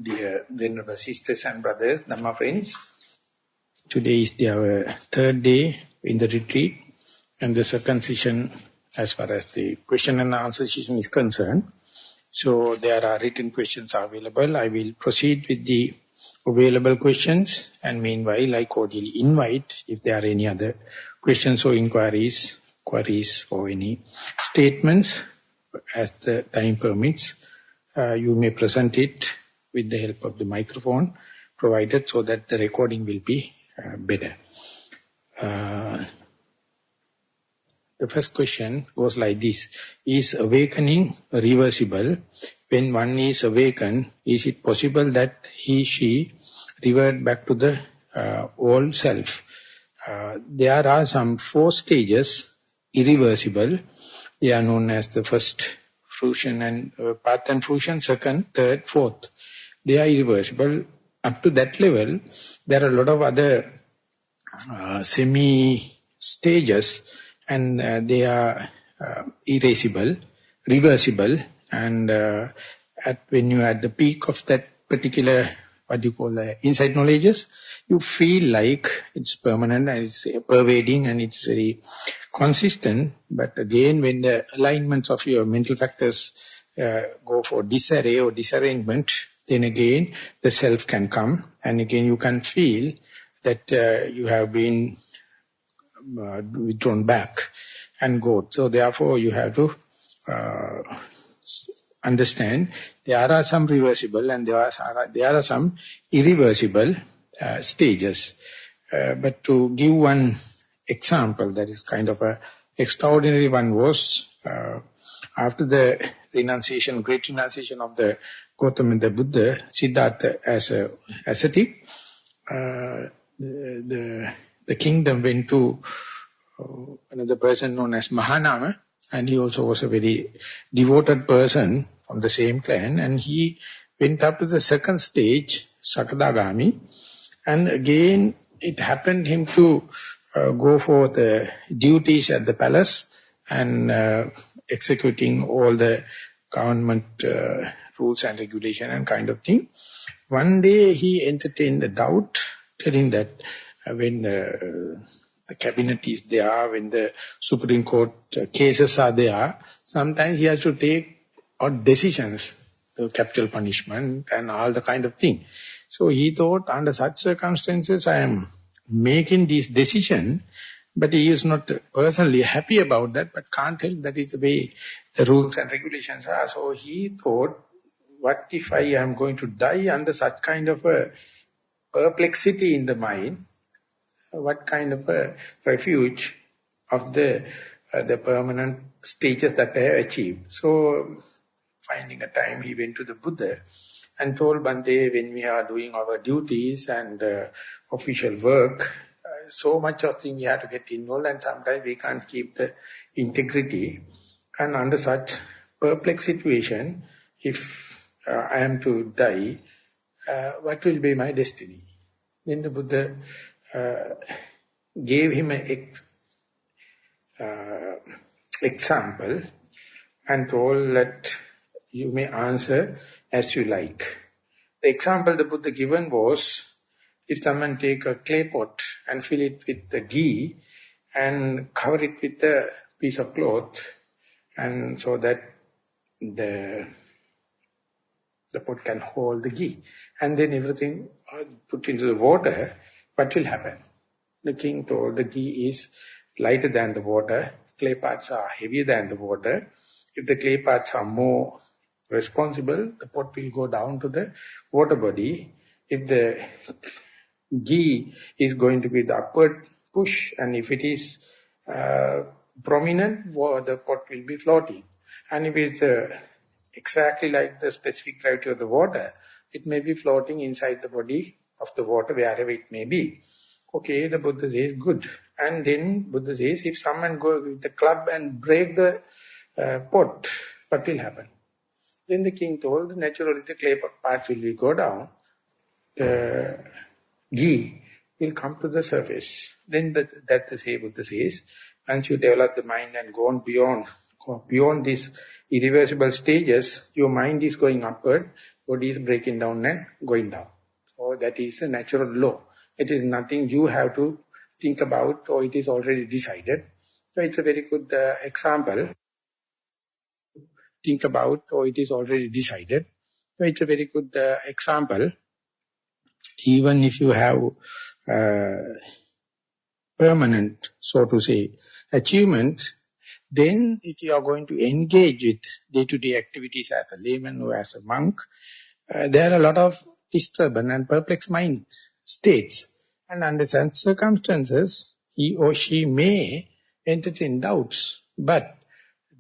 Dear Venerable Sisters and Brothers, Dhamma friends, today is our third day in the retreat and the second session as far as the question and answer session is concerned. So there are written questions available. I will proceed with the available questions, and meanwhile I cordially invite if there are any other questions or inquiries, queries or any statements as the time permits. You may present it with the help of the microphone provided so that the recording will be better. The first question goes like this. Is awakening reversible? When one is awakened, is it possible that she revert back to the old self? There are some 4 stages, irreversible. They are known as the first fruition and path and fruition, second, third, fourth. They are irreversible. Up to that level, there are a lot of other semi-stages, and they are erasable, reversible, and when you are at the peak of that particular, what you call insight knowledges, you feel like it's permanent and it's pervading and it's very consistent. But again, when the alignments of your mental factors go for disarray or disarrangement, then again the self can come, and again you can feel that you have been withdrawn back and go. So therefore you have to understand there are some reversible and there are some irreversible stages. But to give one example that is kind of a extraordinary one was after the renunciation, great renunciation of the Gautama the Buddha, Siddhartha as a ascetic, the kingdom went to another person known as Maha, and he also was a very devoted person from the same clan, and he went up to the second stage, Sakadagami, and again it happened him to go for the duties at the palace and executing all the government rules and regulation and kind of thing. One day he entertained a doubt, telling that when the cabinet is there, when the Supreme Court cases are there, sometimes he has to take odd decisions, capital punishment and all the kind of thing. So he thought, under such circumstances, I am making this decision, but he is not personally happy about that, but can't help that is the way the rules and regulations are. So he thought, what if I am going to die under such kind of a perplexity in the mind? What kind of a refuge of the permanent stages that I have achieved? So finding a time, he went to the Buddha and told Bhante, when we are doing our duties and official work, so much of thing we have to get involved, and sometimes we can't keep the integrity. And under such perplexed situation, if I am to die, what will be my destiny? Then the Buddha gave him an example and told that you may answer as you like. The example the Buddha given was, if someone take a clay pot and fill it with the ghee and cover it with a piece of cloth, and so that the pot can hold the ghee, and then everything put into the water, what will happen? The king told the ghee is lighter than the water, clay parts are heavier than the water. If the clay parts are more responsible, the pot will go down to the water body. If the ghee is going to be the upward push, and if it is prominent, the pot will be floating. And if it is exactly like the specific gravity of the water, it may be floating inside the body of the water, wherever it may be. Okay, the Buddha says, good. And then Buddha says, if someone go with the club and break the pot, what will happen? Then the king told, naturally the clay part will go down, the ghee will come to the surface. Then that the Buddha says, once you develop the mind and go on beyond beyond these irreversible stages, your mind is going upward, body is breaking down and going down. So that is a natural law. It is nothing you have to think about, or it is already decided. So it's a very good example. Think about, or it is already decided. So it's a very good example. Even if you have permanent, so to say, achievements, then if you are going to engage with day-to-day activities as a layman or as a monk, there are a lot of disturbance and perplexed mind states. And under such circumstances, he or she may entertain doubts. But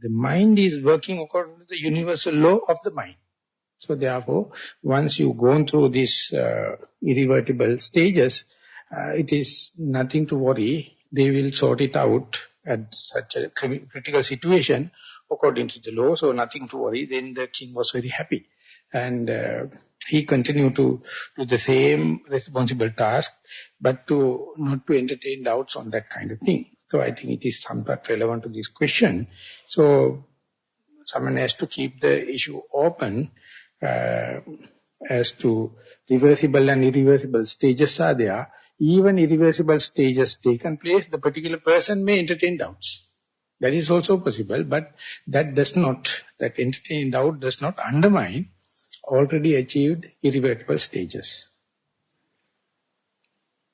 the mind is working according to the universal law of the mind. So therefore, once you've gone through these irrevertible stages, it is nothing to worry. They will sort it out at such a critical situation according to the law. So nothing to worry. Then the king was very happy. And he continued to do the same responsible task, but not to entertain doubts on that kind of thing. So I think it is somewhat relevant to this question. So someone has to keep the issue open as to reversible and irreversible stages are there. Even irreversible stages taken place, the particular person may entertain doubts. That is also possible, but that entertaining doubt does not undermine already achieved irreversible stages.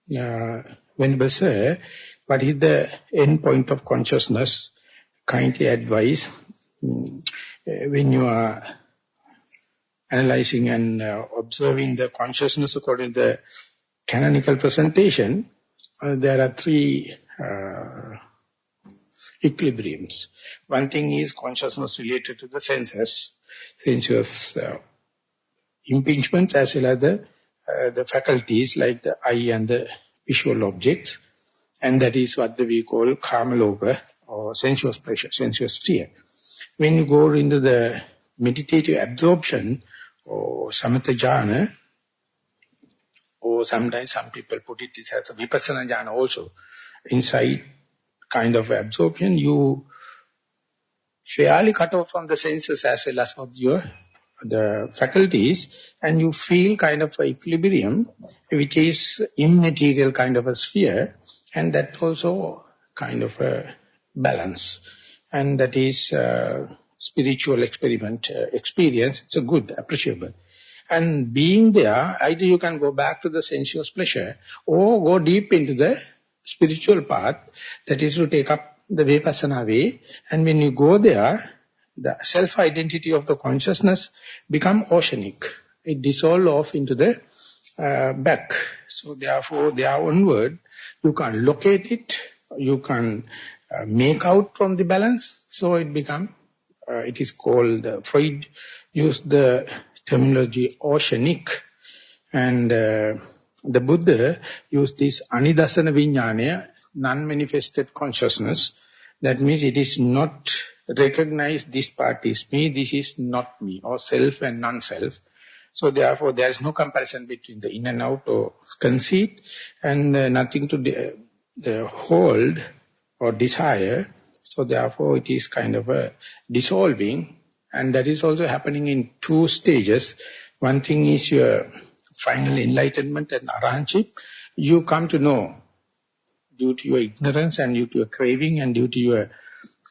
Venerable Sir, what is the end point of consciousness? Kindly advise. When you are analyzing and observing the consciousness according to the canonical presentation, there are three equilibriums. One thing is consciousness related to the sensuous impingements, as well as the faculties like the eye and the visual objects, and that is what we call kamaloka or sensuous pleasure, sensuous sphere. When you go into the meditative absorption or samatha jhana, or sometimes some people put it as a vipassana jhana also, inside kind of absorption, you fairly cut off from the senses as well as of the faculties, and you feel kind of a equilibrium, which is immaterial kind of a sphere, and that also kind of a balance. And that is spiritual experience. It's a good, appreciable. And being there, either you can go back to the sensuous pleasure or go deep into the spiritual path, that is to take up the vipassana way. And when you go there, the self-identity of the consciousness become oceanic. It dissolves off into the back. So therefore, there onward, you can locate it, you can make out from the balance. So it is called, Freud used the terminology oceanic, and the Buddha used this anidasana viññānaya, non-manifested consciousness. That means it is not recognized, this part is me, this is not me, or self and non-self. So therefore there is no comparison between the in and out or conceit, and nothing to the hold or desire. So therefore it is kind of a dissolving, and that is also happening in two stages. One thing is your final enlightenment and arahantship. You come to know due to your ignorance and due to your craving and due to your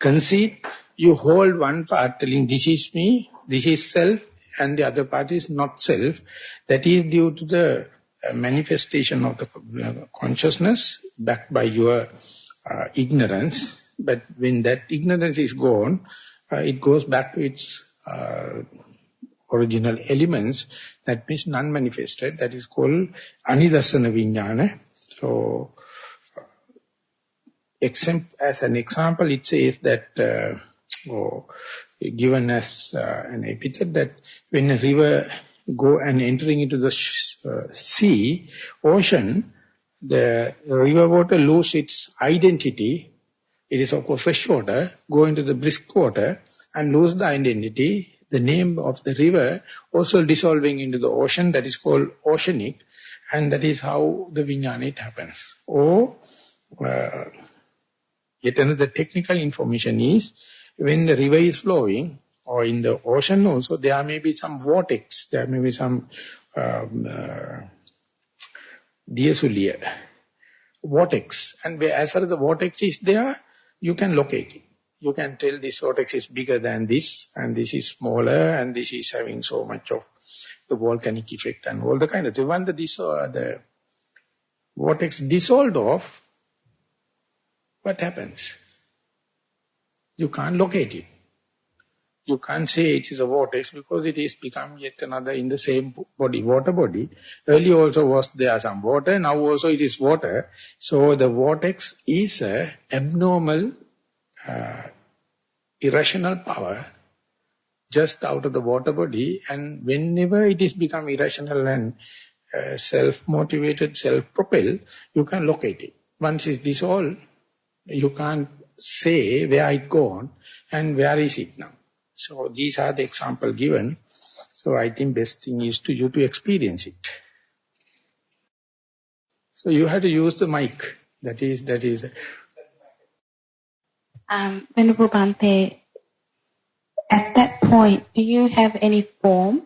conceit, you hold one part telling this is me, this is self, and the other part is not self. That is due to the manifestation of the consciousness backed by your ignorance. But when that ignorance is gone, it goes back to its original elements. That means non-manifested. That is called anidasana viññāna. So, as an example, it says that, given as an epithet, that when a river go and entering into the sea, ocean, the river water lose its identity. It is of course fresh water, go into the brisk water and lose the identity. The name of the river also dissolving into the ocean, that is called oceanic, and that is how the viññāna happens. Or, yet another technical information is, when the river is flowing, or in the ocean also, there may be some vortex, there may be some Diasulia, vortex. And as far as the vortex is there, you can locate it. You can tell this vortex is bigger than this, and this is smaller, and this is having so much of the volcanic effect and all the kind of thing. When the vortex dissolved off, what happens? You can't locate it. You can't say it is a vortex because it is become yet another in the same body, water body. Earlier also was there some water, now also it is water. So the vortex is a abnormal, irrational power just out of the water body, and whenever it is become irrational and self-motivated, self-propelled, you can locate it. Once it's dissolved, you can't say where it gone and where is it now. So these are the example given. So I think best thing is to you to experience it. So you have to use the mic. That is. Venerable Bhante, at that point, do you have any form,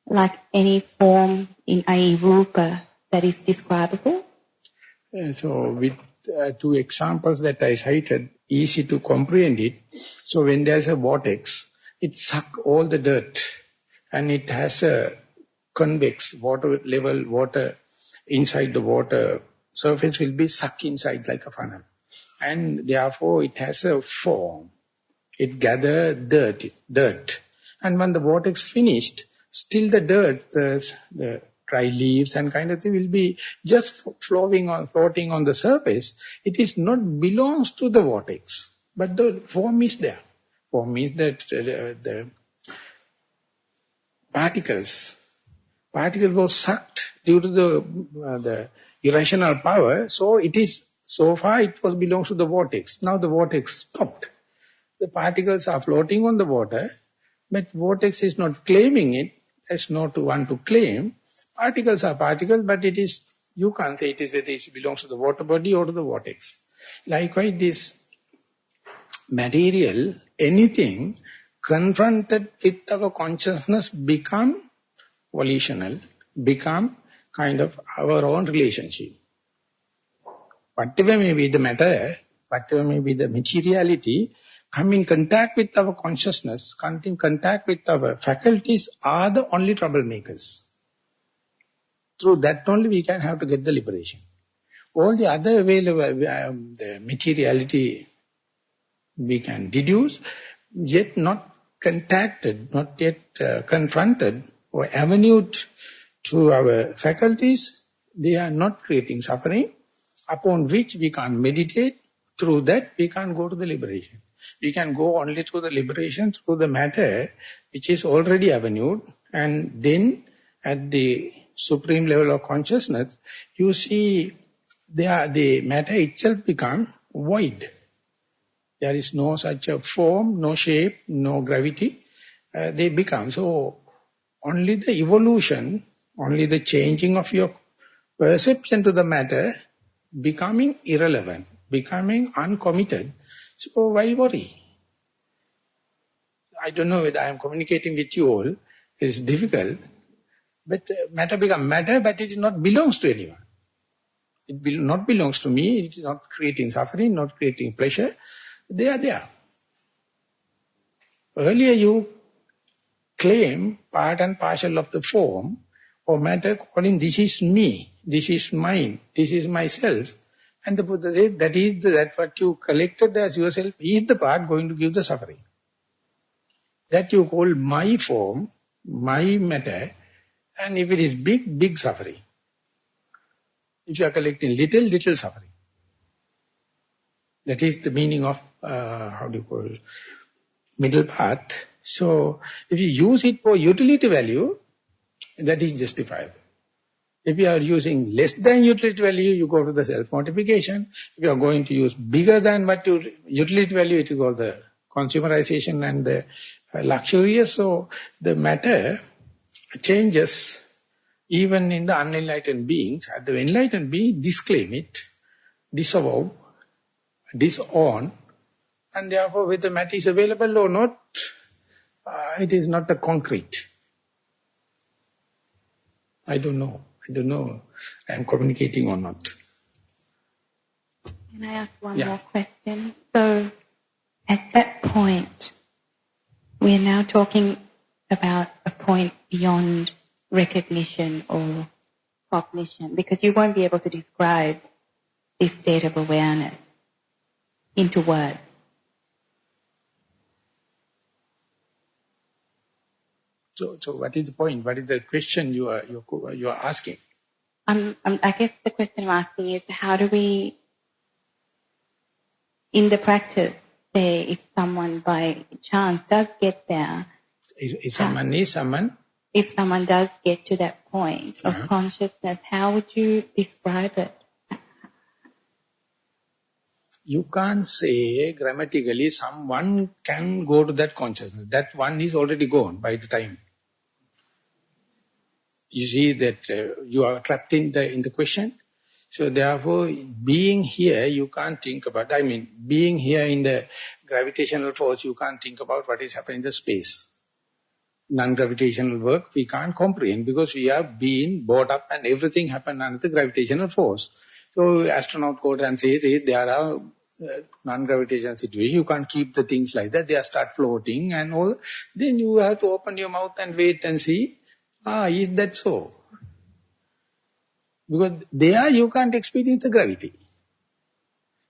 like any form in Rupa that is describable? So with two examples that I cited, easy to comprehend it. So when there's a vortex, it sucks all the dirt, and it has a convex water level, water inside the water surface will be sucked inside like a funnel. And therefore it has a form. It gathers dirt. And when the vortex finished, still the dirt, the dry leaves and kind of thing will be just floating on the surface. It is not belongs to the vortex, but the form is there. Form means that the particles was sucked due to the irrational power. So it is, so far it was belongs to the vortex. Now the vortex stopped. The particles are floating on the water, but vortex is not claiming it. There's not one to claim. Particles are particles, but it is, you can't say it is whether it belongs to the water body or to the vortex. Likewise, this material, anything confronted with our consciousness become volitional, become kind of our own relationship. Whatever may be the matter, whatever may be the materiality, come in contact with our consciousness, come in contact with our faculties are the only troublemakers. Through that only we can have to get the liberation. All the other available, the materiality we can deduce, yet not contacted, not yet confronted or avenued to our faculties, they are not creating suffering, upon which we can meditate. Through that we can go to the liberation. We can go only to the liberation through the matter which is already avenued, and then at the supreme level of consciousness, you see the matter itself become void. There is no such a form, no shape, no gravity. They become. So only the evolution, only the changing of your perception to the matter becoming irrelevant, becoming uncommitted. So why worry? I don't know whether I am communicating with you all. It's difficult. But matter becomes matter, but it not belongs to anyone. It not belongs to me. It is not creating suffering, not creating pleasure. They are there. Earlier you claim part and parcel of the form or matter, calling this is me, this is mine, this is myself. And the Buddha said that what you collected as yourself is the part going to give the suffering. That you call my form, my matter, and if it is big, big suffering. If you are collecting little, little suffering. That is the meaning of, middle path. So, if you use it for utility value, that is justifiable. If you are using less than utility value, you go to the self-mortification. If you are going to use bigger than what your utility value, it is called the consumerization and the luxurious. So, the matter changes even in the unenlightened beings. At the enlightened being, disclaim it, disavow, disown, and therefore whether matter is available or not, it is not a concrete. I don't know. I am communicating or not. Can I ask one more question? So, at that point, we are now talking about a point beyond recognition or cognition, because you won't be able to describe this state of awareness into words. So what is the point? What is the question you are asking? I guess the question I'm asking is, how do we, in the practice, say if someone by chance does get there, If someone does get to that point of consciousness, how would you describe it? You can't say grammatically someone can go to that consciousness. That one is already gone by the time. You see that you are trapped in the question. So therefore, being here, you can't think about, being here in the gravitational force, you can't think about what is happening in the space. Non-gravitational work, we can't comprehend because we have been brought up and everything happened under the gravitational force. So astronaut go and say there are non-gravitational situations, you can't keep the things like that, they start floating and all. Then you have to open your mouth and wait and see, is that so? Because there you can't experience the gravity.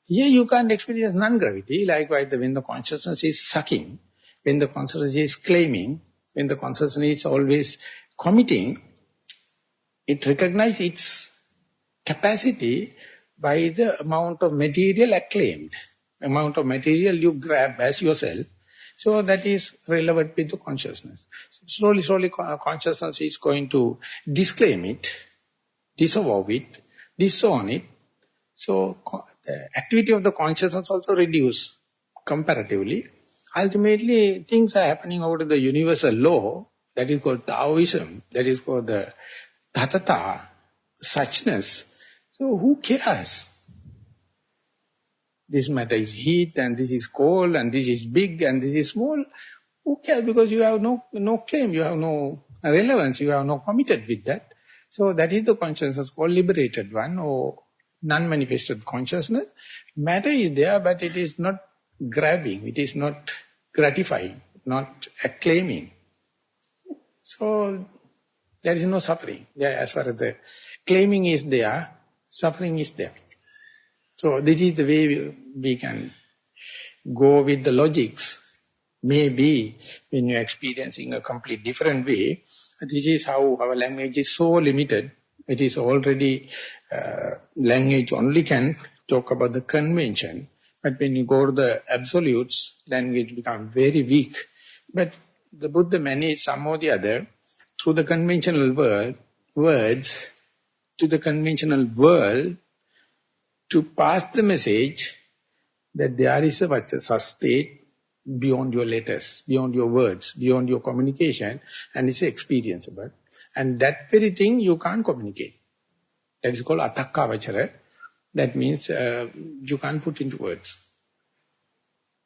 Here you can't experience non-gravity. Likewise, when the consciousness is sucking, when the consciousness is claiming, when the consciousness is always committing, it recognizes its capacity by the amount of material acclaimed, amount of material you grab as yourself. So that is relevant with the consciousness. Slowly, consciousness is going to disclaim it, disavow it, disown it. So the activity of the consciousness also reduce comparatively. Ultimately, things are happening out of the universal law, that is called Taoism, that is called the Tatata, suchness. So who cares? This matter is heat and this is cold and this is big and this is small. Who cares? Because you have no claim, you have no relevance, you have no committed with that. So that is the consciousness called liberated one or non-manifested consciousness. Matter is there, but it is not grabbing, it is not gratifying, not acclaiming. So there is no suffering. As far as the claiming is there, suffering is there. So this is the way we can go with the logics. Maybe when you're experiencing a complete different way, this is how our language is so limited. It is already, language only can talk about the convention. But when you go to the absolutes, language becomes very weak. But the Buddha managed some or the other, through the conventional words, to the conventional world, to pass the message that there is a state beyond your letters, beyond your words, beyond your communication, and it's experienceable. And that very thing you can't communicate. That is called atakkavachara. That means you can't put into words.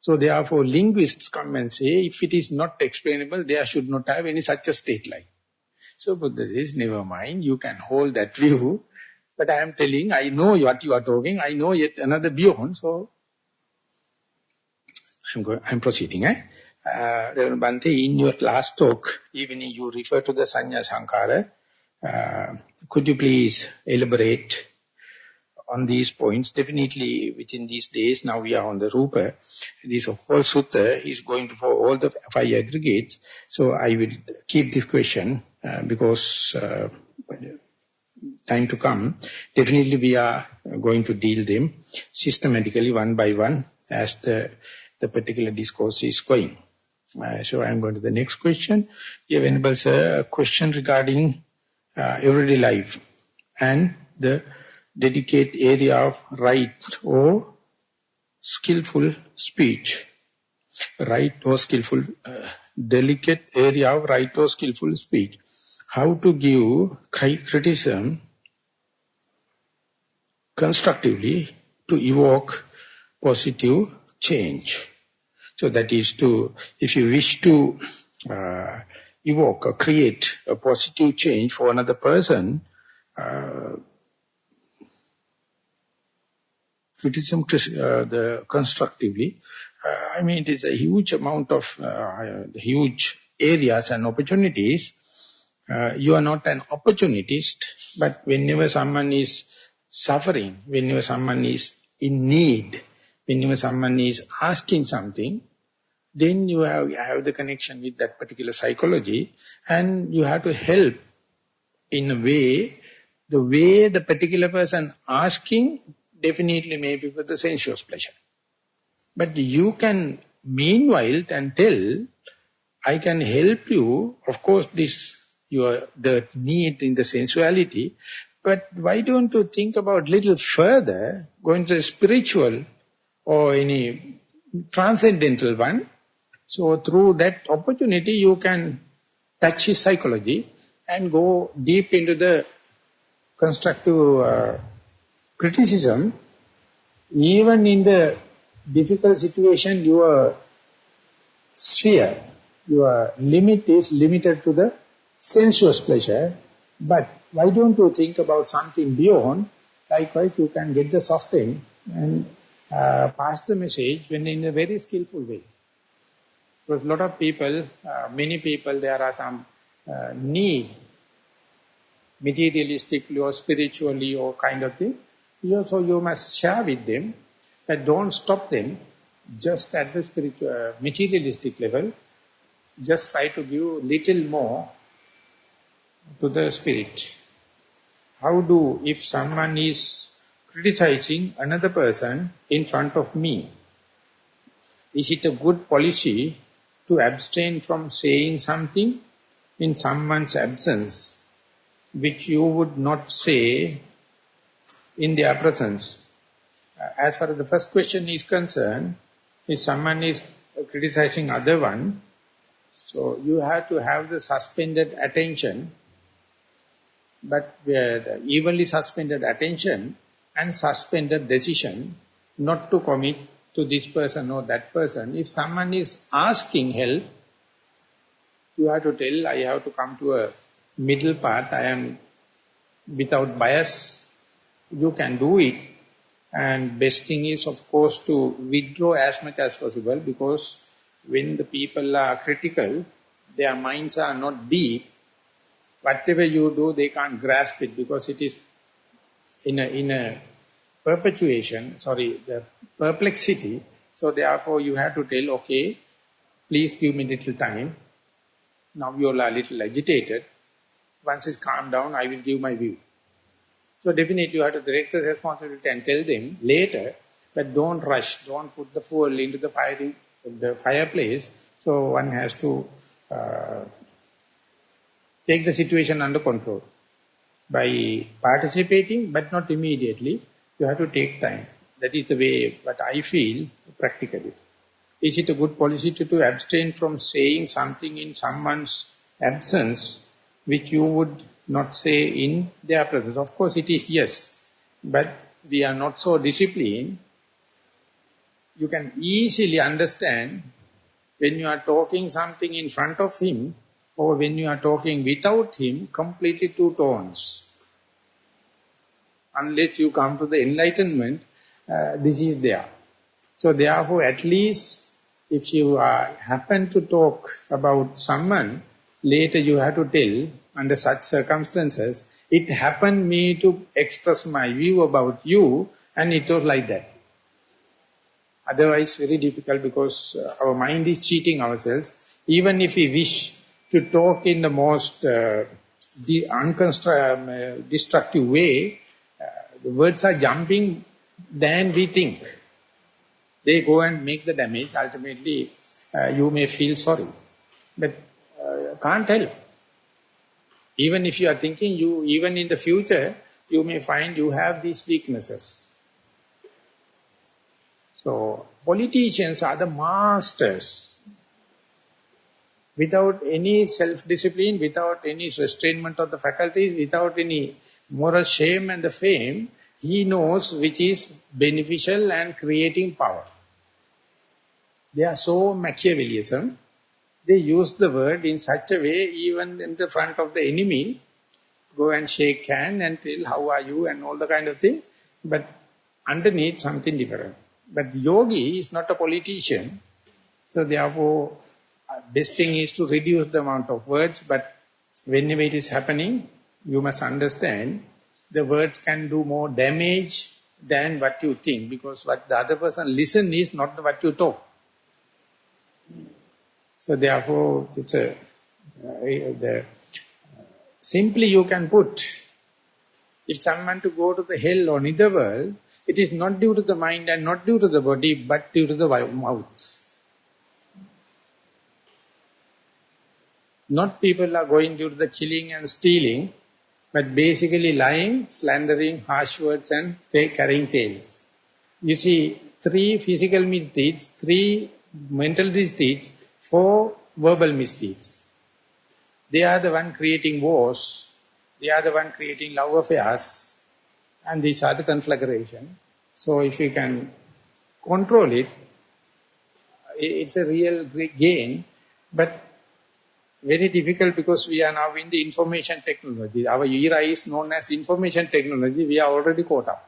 So therefore linguists come and say, if it is not explainable, there should not have any such a state like. So Buddha says, never mind, you can hold that view, but I am telling, I know what you are talking, I know yet another beyond, so I'm proceeding. Reverend Bhante, in your last talk, even you refer to the Sanya Sankara, could you please elaborate on these points? Definitely within these days, now we are on the Rupa, this whole Sutta is going to for all the 5 aggregates, so I will keep this question because time to come, definitely we are going to deal them systematically one by one as the particular discourse is going. So I am going to the next question. Dear Venerable Sir, a question regarding everyday life and the dedicate area of right or skillful speech. Right or skillful, delicate area of right or skillful speech. How to give criticism constructively to evoke positive change. So that is to, if you wish to evoke or create a positive change for another person, criticism constructively, I mean, it is a huge amount of, huge areas and opportunities. You are not an opportunist, but whenever someone is suffering, whenever someone is in need, whenever someone is asking something, then you have the connection with that particular psychology, and you have to help in a way, the way the particular person asking definitely may be for the sensuous pleasure. But you can meanwhile and tell, I can help you, of course the need in the sensuality, but why don't you think about little further, going to spiritual or any transcendental one. So through that opportunity you can touch his psychology and go deep into the constructive criticism. Even in the difficult situation, your sphere, your limit is limited to the sensuous pleasure. But why don't you think about something beyond? Likewise, you can get the softening and pass the message when in a very skillful way. Because a lot of people, many people, there are some need, materialistically or spiritually or kind of thing. So you must share with them, but don't stop them just at the spiritual, materialistic level. Just try to give little more to the spirit. If someone is criticizing another person in front of me, is it a good policy to abstain from saying something in someone's absence, which you would not say in their presence? As far as the first question is concerned, if someone is criticizing other one, so you have to have the suspended attention, but the evenly suspended attention and suspended decision not to commit to this person or that person. If someone is asking help, you have to tell, I have to come to a middle path, I am without bias, you can do it. And best thing is, of course, to withdraw as much as possible, because when the people are critical, their minds are not deep. Whatever you do, they can't grasp it, because it is in a the perplexity. So therefore you have to tell, okay, please give me little time. Now you are a little agitated. Once it's calmed down, I will give my view. So definitely you have to direct the responsibility and tell them later, but don't rush, don't put the fuel into the fireplace. So one has to take the situation under control. By participating, but not immediately, you have to take time. That is the way what I feel practically. Is it a good policy to abstain from saying something in someone's absence, which you would not say in their presence? Of course it is, yes. But we are not so disciplined. You can easily understand when you are talking something in front of him, or when you are talking without him, completely two tones. Unless you come to the enlightenment, this is there. So therefore, at least if you happen to talk about someone, later you have to tell, under such circumstances, it happened me to express my view about you, and it was like that. Otherwise, very difficult, because our mind is cheating ourselves. Even if we wish to talk in the most destructive way, the words are jumping than we think. They go and make the damage. Ultimately, you may feel sorry. But can't help. Even if you are thinking, even in the future, you may find you have these weaknesses. So, politicians are the masters. Without any self-discipline, without any restrainment of the faculties, without any moral shame and the fame, he knows which is beneficial and creating power. They are so Machiavellism. They use the word in such a way, even in the front of the enemy, go and shake hand and tell how are you and all the kind of thing. But underneath something different. But yogi is not a politician. So therefore, best thing is to reduce the amount of words. But whenever it is happening, you must understand the words can do more damage than what you think. Because what the other person listen is not what you talk. So therefore, it's simply you can put, if someone to go to the hell or netherworld, it is not due to the mind and not due to the body, but due to the mouth. Not people are going due to the killing and stealing, but basically lying, slandering, harsh words and carrying tales. You see, 3 physical misdeeds, 3 mental misdeeds, 4 verbal misdeeds. They are the one creating wars. They are the one creating love affairs. And these are the conflagration. So if you can control it, it's a real great gain. But very difficult because we are now in the information technology. Our era is known as information technology. We are already caught up.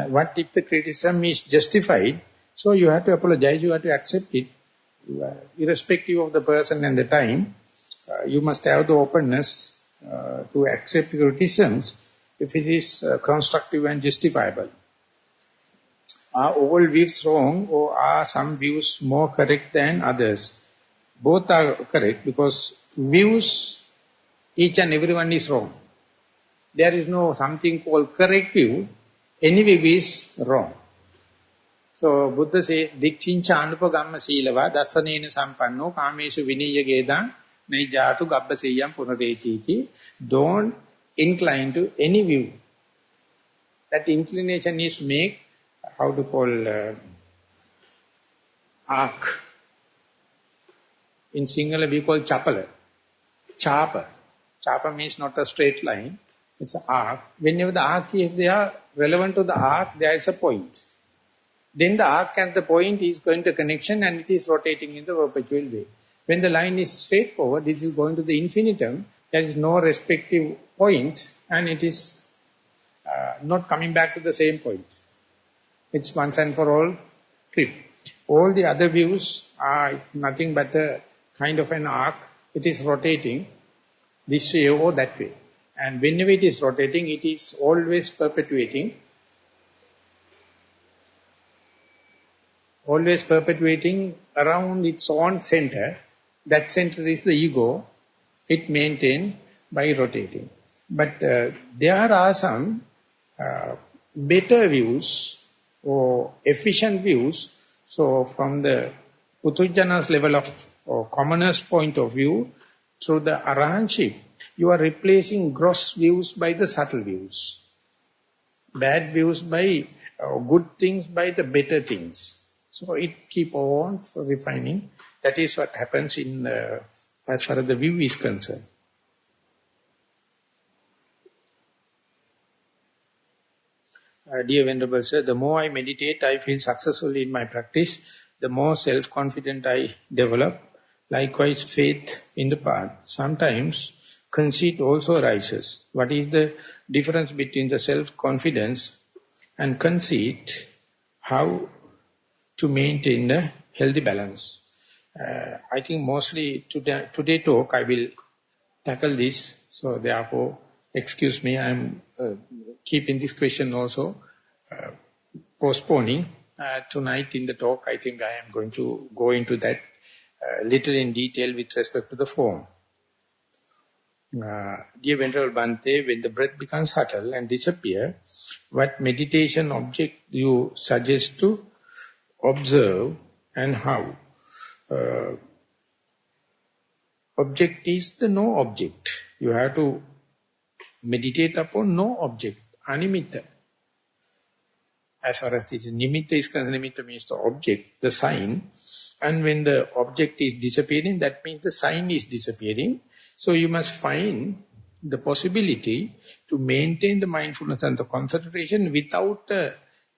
What if the criticism is justified? So you have to apologize, you have to accept it. Irrespective of the person and the time, you must have the openness to accept criticisms if it is constructive and justifiable. Are all views wrong or are some views more correct than others? Both are correct because views, each and everyone is wrong. There is no something called correct view. Any view is wrong. So Buddha says, Dikchincha anupagamma silava dasanena sampanno kameshu vinaya gedang naijatu gabbaseyam punarechiti. Don't incline to any view. That inclination is to make, how to call, arc. In Sinhala we call chapala. Chapa. Chapa means not a straight line. It's an arc. Whenever the arc is there, relevant to the arc, there is a point. Then the arc and the point is going to connection and it is rotating in the perpetual way. When the line is straightforward, it is going to the infinitum, there is no respective point and it is not coming back to the same point. It's once and for all trip. All the other views are nothing but a kind of an arc. It is rotating this way or that way. And whenever it is rotating, it is always perpetuating. Always perpetuating around its own center. That center is the ego. It maintained by rotating. But there are some better views or efficient views. So from the Putujjana's level of or commoner's point of view, through the Arahantship, you are replacing gross views by the subtle views. Bad views by good things by the better things. So it keep on refining. That is what happens in as far as the view is concerned. Dear Venerable Sir, the more I meditate, I feel successful in my practice. The more self-confident I develop. Likewise, faith in the path. Sometimes conceit also arises. What is the difference between the self-confidence and conceit? How to maintain a healthy balance? I think mostly today talk I will tackle this. So therefore, excuse me, I am keeping this question also postponing. Tonight in the talk, I think I am going to go into that little in detail with respect to the form. Dear Venerable Bhante, when the breath becomes subtle and disappear, what meditation object you suggest to observe and how? Object is the no object. You have to meditate upon no object, animitta. As far as this nimitta is concerned, nimitta means the object, the sign. And when the object is disappearing, that means the sign is disappearing. So you must find the possibility to maintain the mindfulness and the concentration without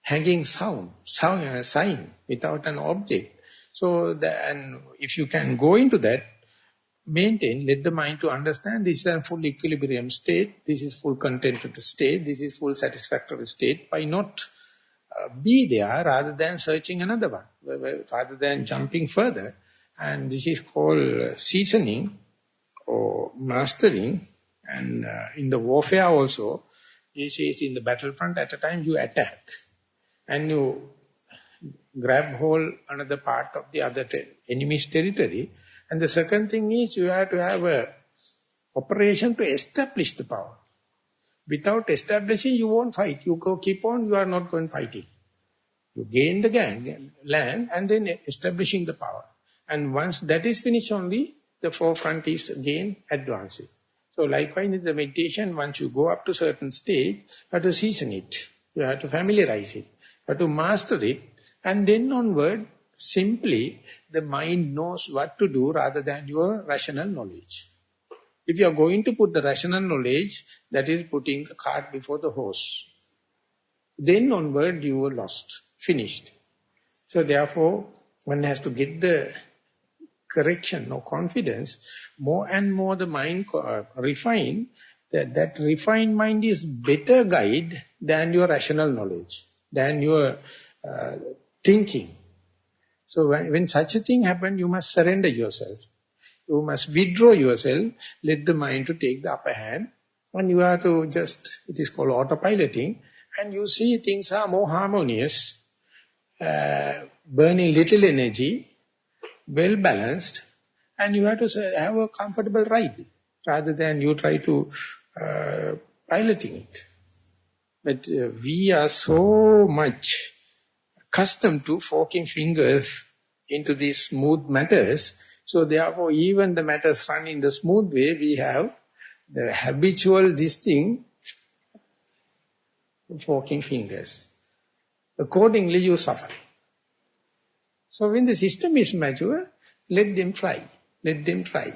hanging sign without an object. So, and if you can go into that, maintain, let the mind to understand this is a full equilibrium state, this is full contented state, this is full satisfactory state. Why not be there rather than searching another one, rather than jumping further? And this is called seasoning or mastering. And in the warfare also, you see it in the battlefront, at a time you attack and you grab hold another part of the other enemy's territory. And the second thing is you have to have a operation to establish the power. Without establishing, you won't fight. You go keep on, you are not going fighting. You gain the land and then establishing the power. And once that is finished only, the forefront is again advancing. So likewise in the meditation, once you go up to certain stage, you have to season it. You have to familiarize it. You have to master it. And then onward, simply the mind knows what to do rather than your rational knowledge. If you are going to put the rational knowledge, that is putting the cart before the horse. Then onward you are lost, finished. So therefore, one has to get the correction or confidence, more and more the mind refine, that refined mind is better guide than your rational knowledge, than your thinking. So when such a thing happens, you must surrender yourself. You must withdraw yourself, let the mind to take the upper hand, and you have to just, it is called autopiloting, and you see things are more harmonious, burning little energy, well balanced, and you have to have a comfortable ride, rather than you try to piloting it. But we are so much accustomed to forking fingers into these smooth matters, so therefore even the matters run in the smooth way, we have the habitual this thing, forking fingers. Accordingly you suffer. So when the system is mature, let them try. Let them try.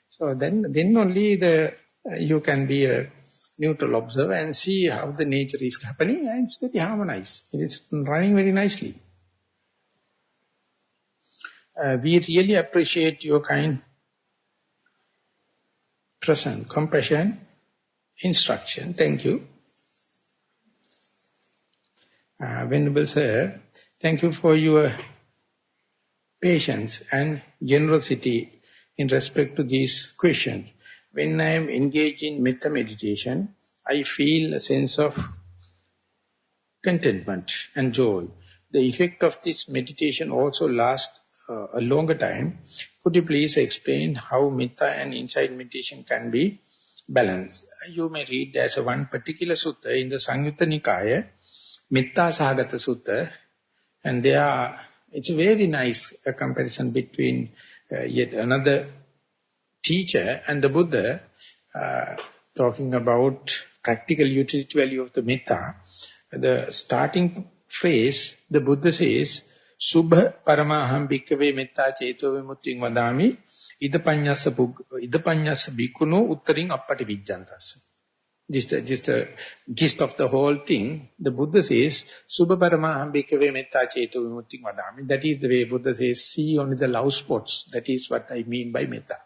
So then only you can be a neutral observer and see how the nature is happening, and it's very harmonized. It is running very nicely. We really appreciate your kind presence, compassion, instruction. Thank you. Venerable Sir, thank you for your patience and generosity in respect to these questions. When I am engaged in metta meditation, I feel a sense of contentment and joy. The effect of this meditation also lasts a longer time. Could you please explain how metta and insight meditation can be balanced? You may read as one particular sutta in the Samyutta Nikaya, Metta Sahagata Sutta, and it's a very nice comparison between yet another teacher and the Buddha, talking about practical utility value of the metta. The starting phrase, the Buddha says, Subha paramaham bhikkhave metta ceto vimutting vadami idapanyasa bhikkhuno uttaring appati vijjantas. Just the gist of the whole thing. The Buddha says, Subha paramaham bhikkhave metta ceto vimutting vadami. That is the way Buddha says, see only the love spots. That is what I mean by metta.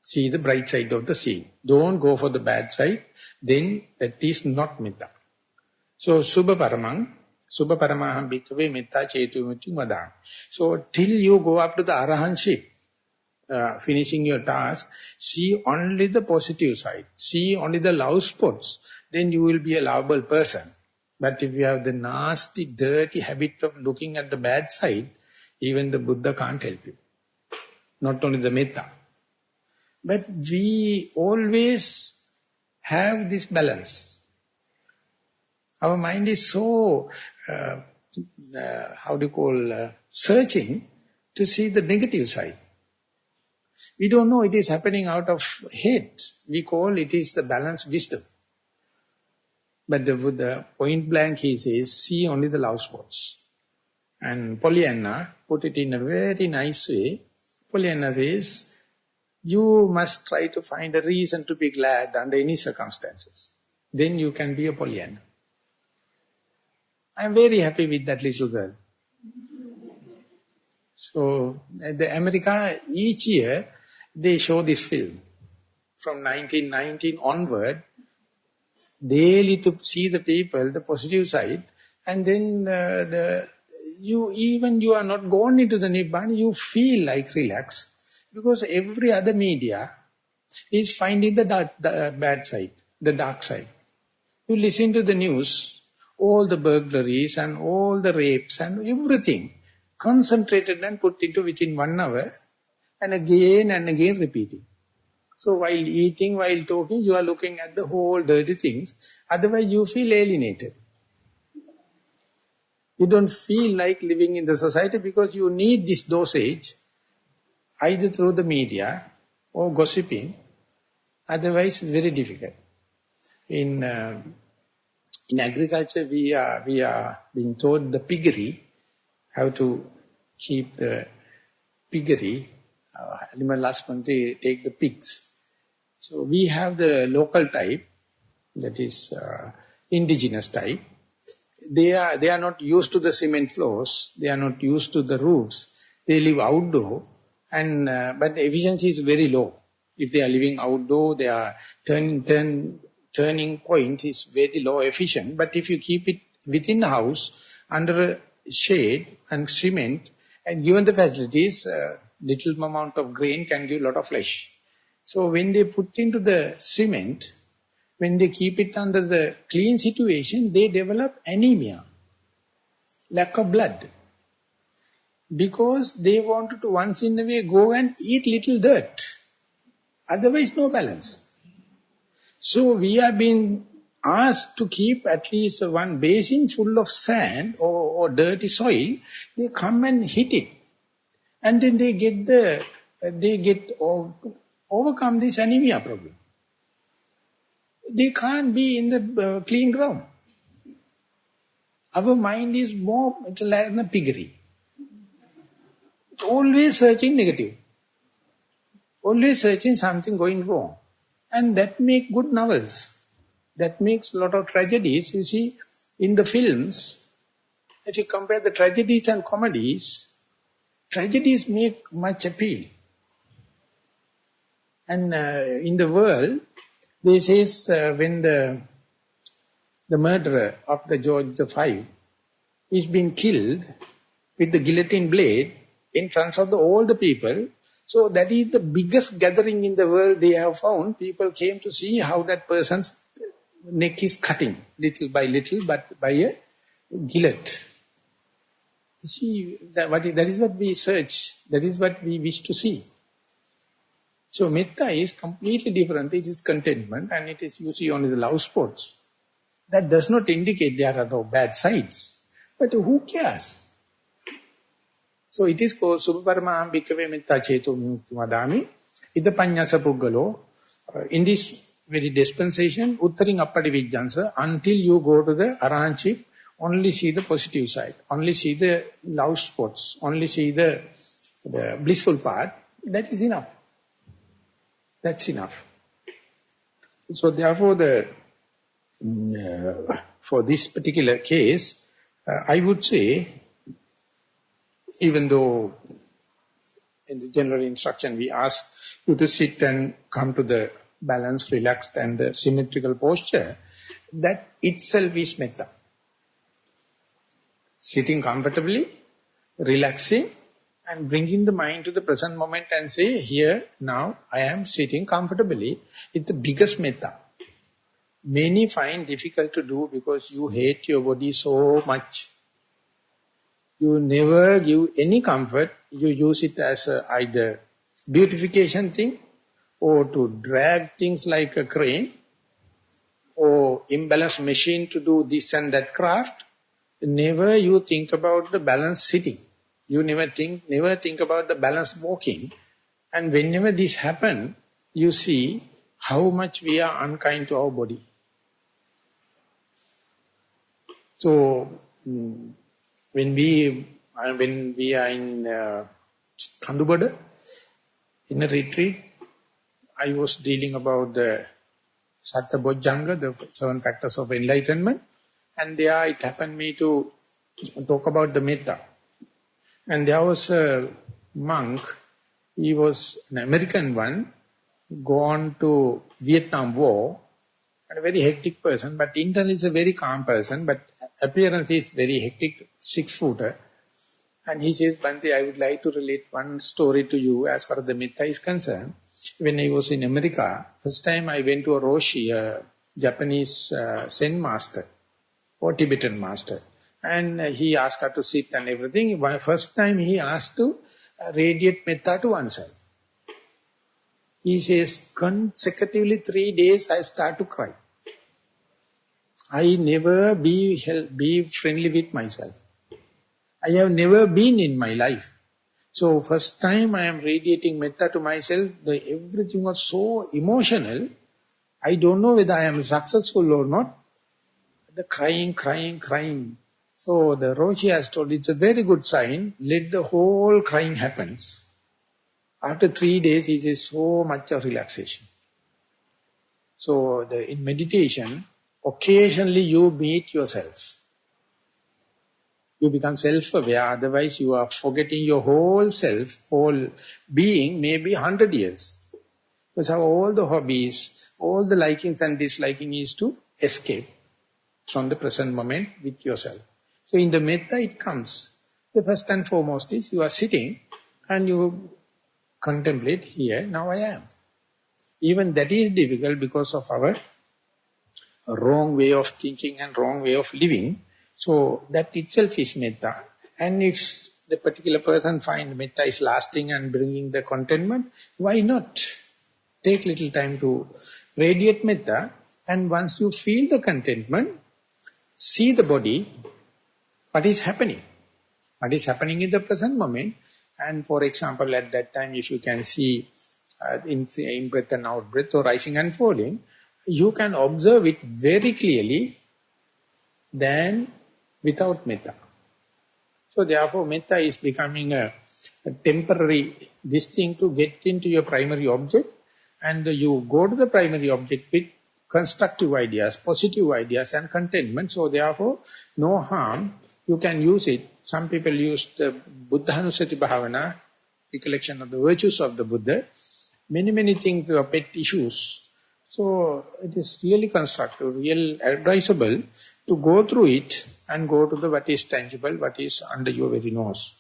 See the bright side of the scene. Don't go for the bad side. Then that is not metta. So Subha paramaham bhikkhave metta ceto vimutting vadami. So till you go up to the arahantship, finishing your task, see only the positive side. See only the love spots. Then you will be a lovable person. But if you have the nasty, dirty habit of looking at the bad side, even the Buddha can't help you. Not only the metta. But we always have this balance. Our mind is so, searching to see the negative side. We don't know it is happening out of hate. We call it is the balanced wisdom. But the Buddha, point blank, he says, see only the love spots. And Pollyanna put it in a very nice way. Pollyanna says, you must try to find a reason to be glad under any circumstances. Then you can be a Pollyanna. I'm very happy with that little girl. So, the America, each year, they show this film. From 1919 onward, daily to see the people, the positive side, and then you are not gone into the Nibbana, you feel like relax, because every other media is finding the bad side, the dark side. You listen to the news, all the burglaries and all the rapes and everything, concentrated and put into within 1 hour, and again repeating. So while eating, while talking, you are looking at the whole dirty things. Otherwise, you feel alienated. You don't feel like living in the society because you need this dosage, either through the media or gossiping. Otherwise, very difficult. In agriculture, we are being taught the piggery, how to keep the piggery, animal husbandry, take the pigs. So we have the local type, that is indigenous type. They are not used to the cement floors. They are not used to the roofs. They live outdoor, and but the efficiency is very low. If they are living outdoor, their turning point is very low efficient. But if you keep it within the house, under a shade and cement, and given the facilities, little amount of grain can give a lot of flesh. So when they put into the cement, when they keep it under the clean situation, they develop anemia, lack of blood. Because they wanted to once in a way go and eat little dirt. Otherwise, no balance. So we are being asked to keep at least one basin full of sand or dirty soil. They come and hit it. And then they overcome this anemia problem. They can't be in the clean ground. Our mind is more like a piggery. It's always searching negative. Always searching something going wrong. And that makes good novels. That makes a lot of tragedies. You see, in the films, if you compare the tragedies and comedies, tragedies make much appeal. And in the world, they say when the murderer of the George V is being killed with the guillotine blade in front of all the people, so that is the biggest gathering in the world they have found. People came to see how that person's neck is cutting, little by little, but by a gillet. You see, that is what we search, that is what we wish to see. So metta is completely different. It is contentment, and it is, you see, only the love sports. That does not indicate there are no bad sides. But who cares? So it is called Subhaparamaham Bhikkhave Metta Cheto Mukti Madami. Ida Panyasa Puggalo. In this very dispensation, Uttaring Appadi Vijjansa, until you go to the Arhanship, only see the positive side. Only see the love spots. Only see the blissful part. That is enough. That's enough. So therefore, for this particular case, I would say, even though in the general instruction we ask you to sit and come to the balanced, relaxed and symmetrical posture, that itself is metta. Sitting comfortably, relaxing, and bringing the mind to the present moment and say, here, now, I am sitting comfortably. It's the biggest metta. Many find difficult to do because you hate your body so much. You never give any comfort. You use it as either beautification thing, or to drag things like a crane, or imbalanced machine to do this and that craft. Never you think about the balanced sitting. You never think about the balanced walking. And whenever this happens, you see how much we are unkind to our body. So, when we are in Kandubada, in a retreat, I was dealing about the Satta Bojjhanga, the 7 factors of enlightenment. And there it happened me to talk about the metta. And there was a monk, he was an American one, gone to Vietnam War, and a very hectic person, but internally is a very calm person, but appearance is very hectic, 6-footer. And he says, Bhante, I would like to relate one story to you as far as the metta is concerned. When I was in America, first time I went to a Roshi, a Japanese Zen master, or Tibetan master. And he asked her to sit and everything. First time he asked to radiate metta to oneself. He says, consecutively 3 days I start to cry. I never be friendly with myself. I have never been in my life. So first time I am radiating metta to myself, everything was so emotional. I don't know whether I am successful or not. The crying. So the Roshi has told, it's a very good sign, let the whole crying happens. After 3 days, he says, so much of relaxation. So in meditation, occasionally you meet yourself. You become self-aware, otherwise you are forgetting your whole self, whole being, maybe 100 years. Because all the hobbies, all the likings and disliking is to escape from the present moment with yourself. So in the metta it comes. The first and foremost is you are sitting and you contemplate here, now I am. Even that is difficult because of our wrong way of thinking and wrong way of living. So that itself is metta. And if the particular person finds metta is lasting and bringing the contentment, why not? Take little time to radiate metta, and once you feel the contentment, see the body, what is happening. What is happening in the present moment. And for example, at that time, if you can see in breath and out breath or rising and falling, you can observe it very clearly than without metta. So therefore, metta is becoming a temporary this thing to get into your primary object, and you go to the primary object with constructive ideas, positive ideas and contentment. So therefore, no harm. You can use it. Some people use the Buddhanusati Bhavana, recollection of the virtues of the Buddha. Many things are pet issues. So it is really constructive, real advisable to go through it and go to the what is tangible, what is under your very nose.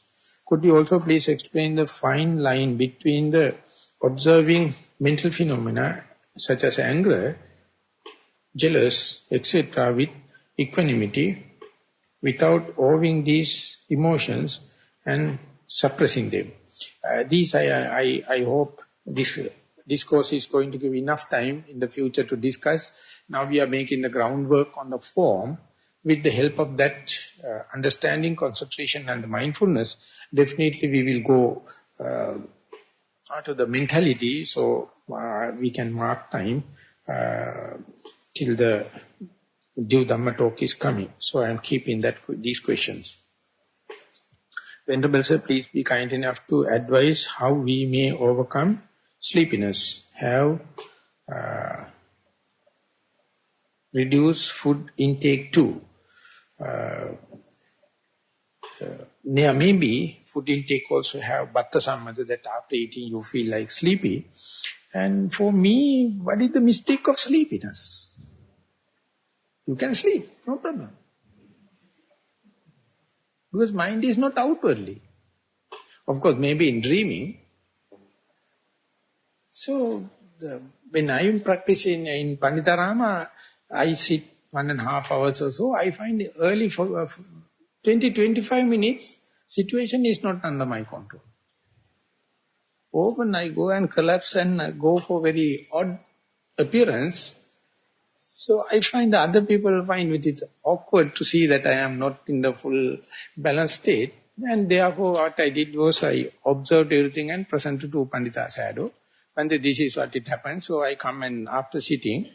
Could you also please explain the fine line between the observing mental phenomena such as anger, jealous, etc. with equanimity without owing these emotions and suppressing them? These I hope this course is going to give enough time in the future to discuss. Now we are making the groundwork on the form. With the help of that understanding, concentration and the mindfulness, definitely we will go to the mentality. So we can mark time till the due Dhamma talk is coming. So I am keeping these questions. Venerable Sir, please be kind enough to advise how we may overcome sleepiness, have reduce food intake too. There may be food intake also have batta sammata, that after eating you feel like sleepy. And for me, what is the mistake of sleepiness? You can sleep, no problem. Because mind is not outwardly. Of course, maybe in dreaming. So, when I am practicing in Panditarama, I sit 1.5 hours or so. I find early for 20-25 minutes, situation is not under my control. Often I go and collapse and go for very odd appearance. So I find the other people find it awkward to see that I am not in the full balanced state. And therefore what I did was I observed everything and presented to Pandita shadow. And this is what it happens. So I come and after sitting,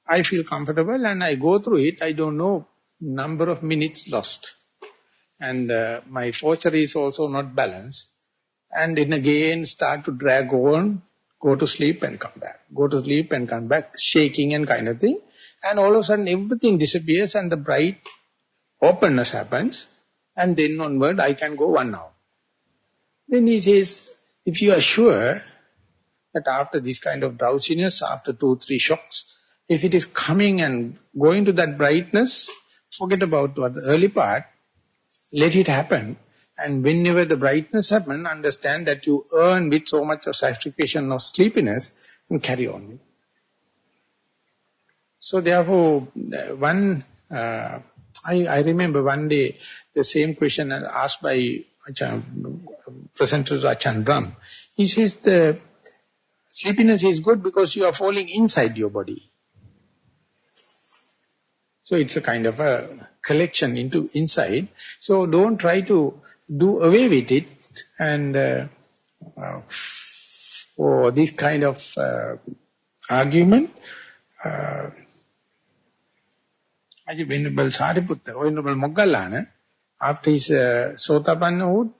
I feel comfortable and I go through it. I don't know number of minutes lost. And my posture is also not balanced. And then again start to drag on, go to sleep and come back. Go to sleep and come back, shaking and kind of thing. and all of a sudden everything disappears and the bright openness happens, and then onward I can go 1 hour. Then he says, if you are sure that after this kind of drowsiness, after 2-3 shocks, if it is coming and going to that brightness, forget about what the early part, let it happen. And whenever the brightness happens, understand that you earn with so much of sacrification of sleepiness and carry on. So therefore, I remember one day the same question asked by presenter Achan Brahm. He says the sleepiness is good because you are falling inside your body. So it's a kind of a collection into inside. So don't try to do away with it and for this kind of argument. Venerable Sariputta, Venerable Moggallana, after his Sotapannahood,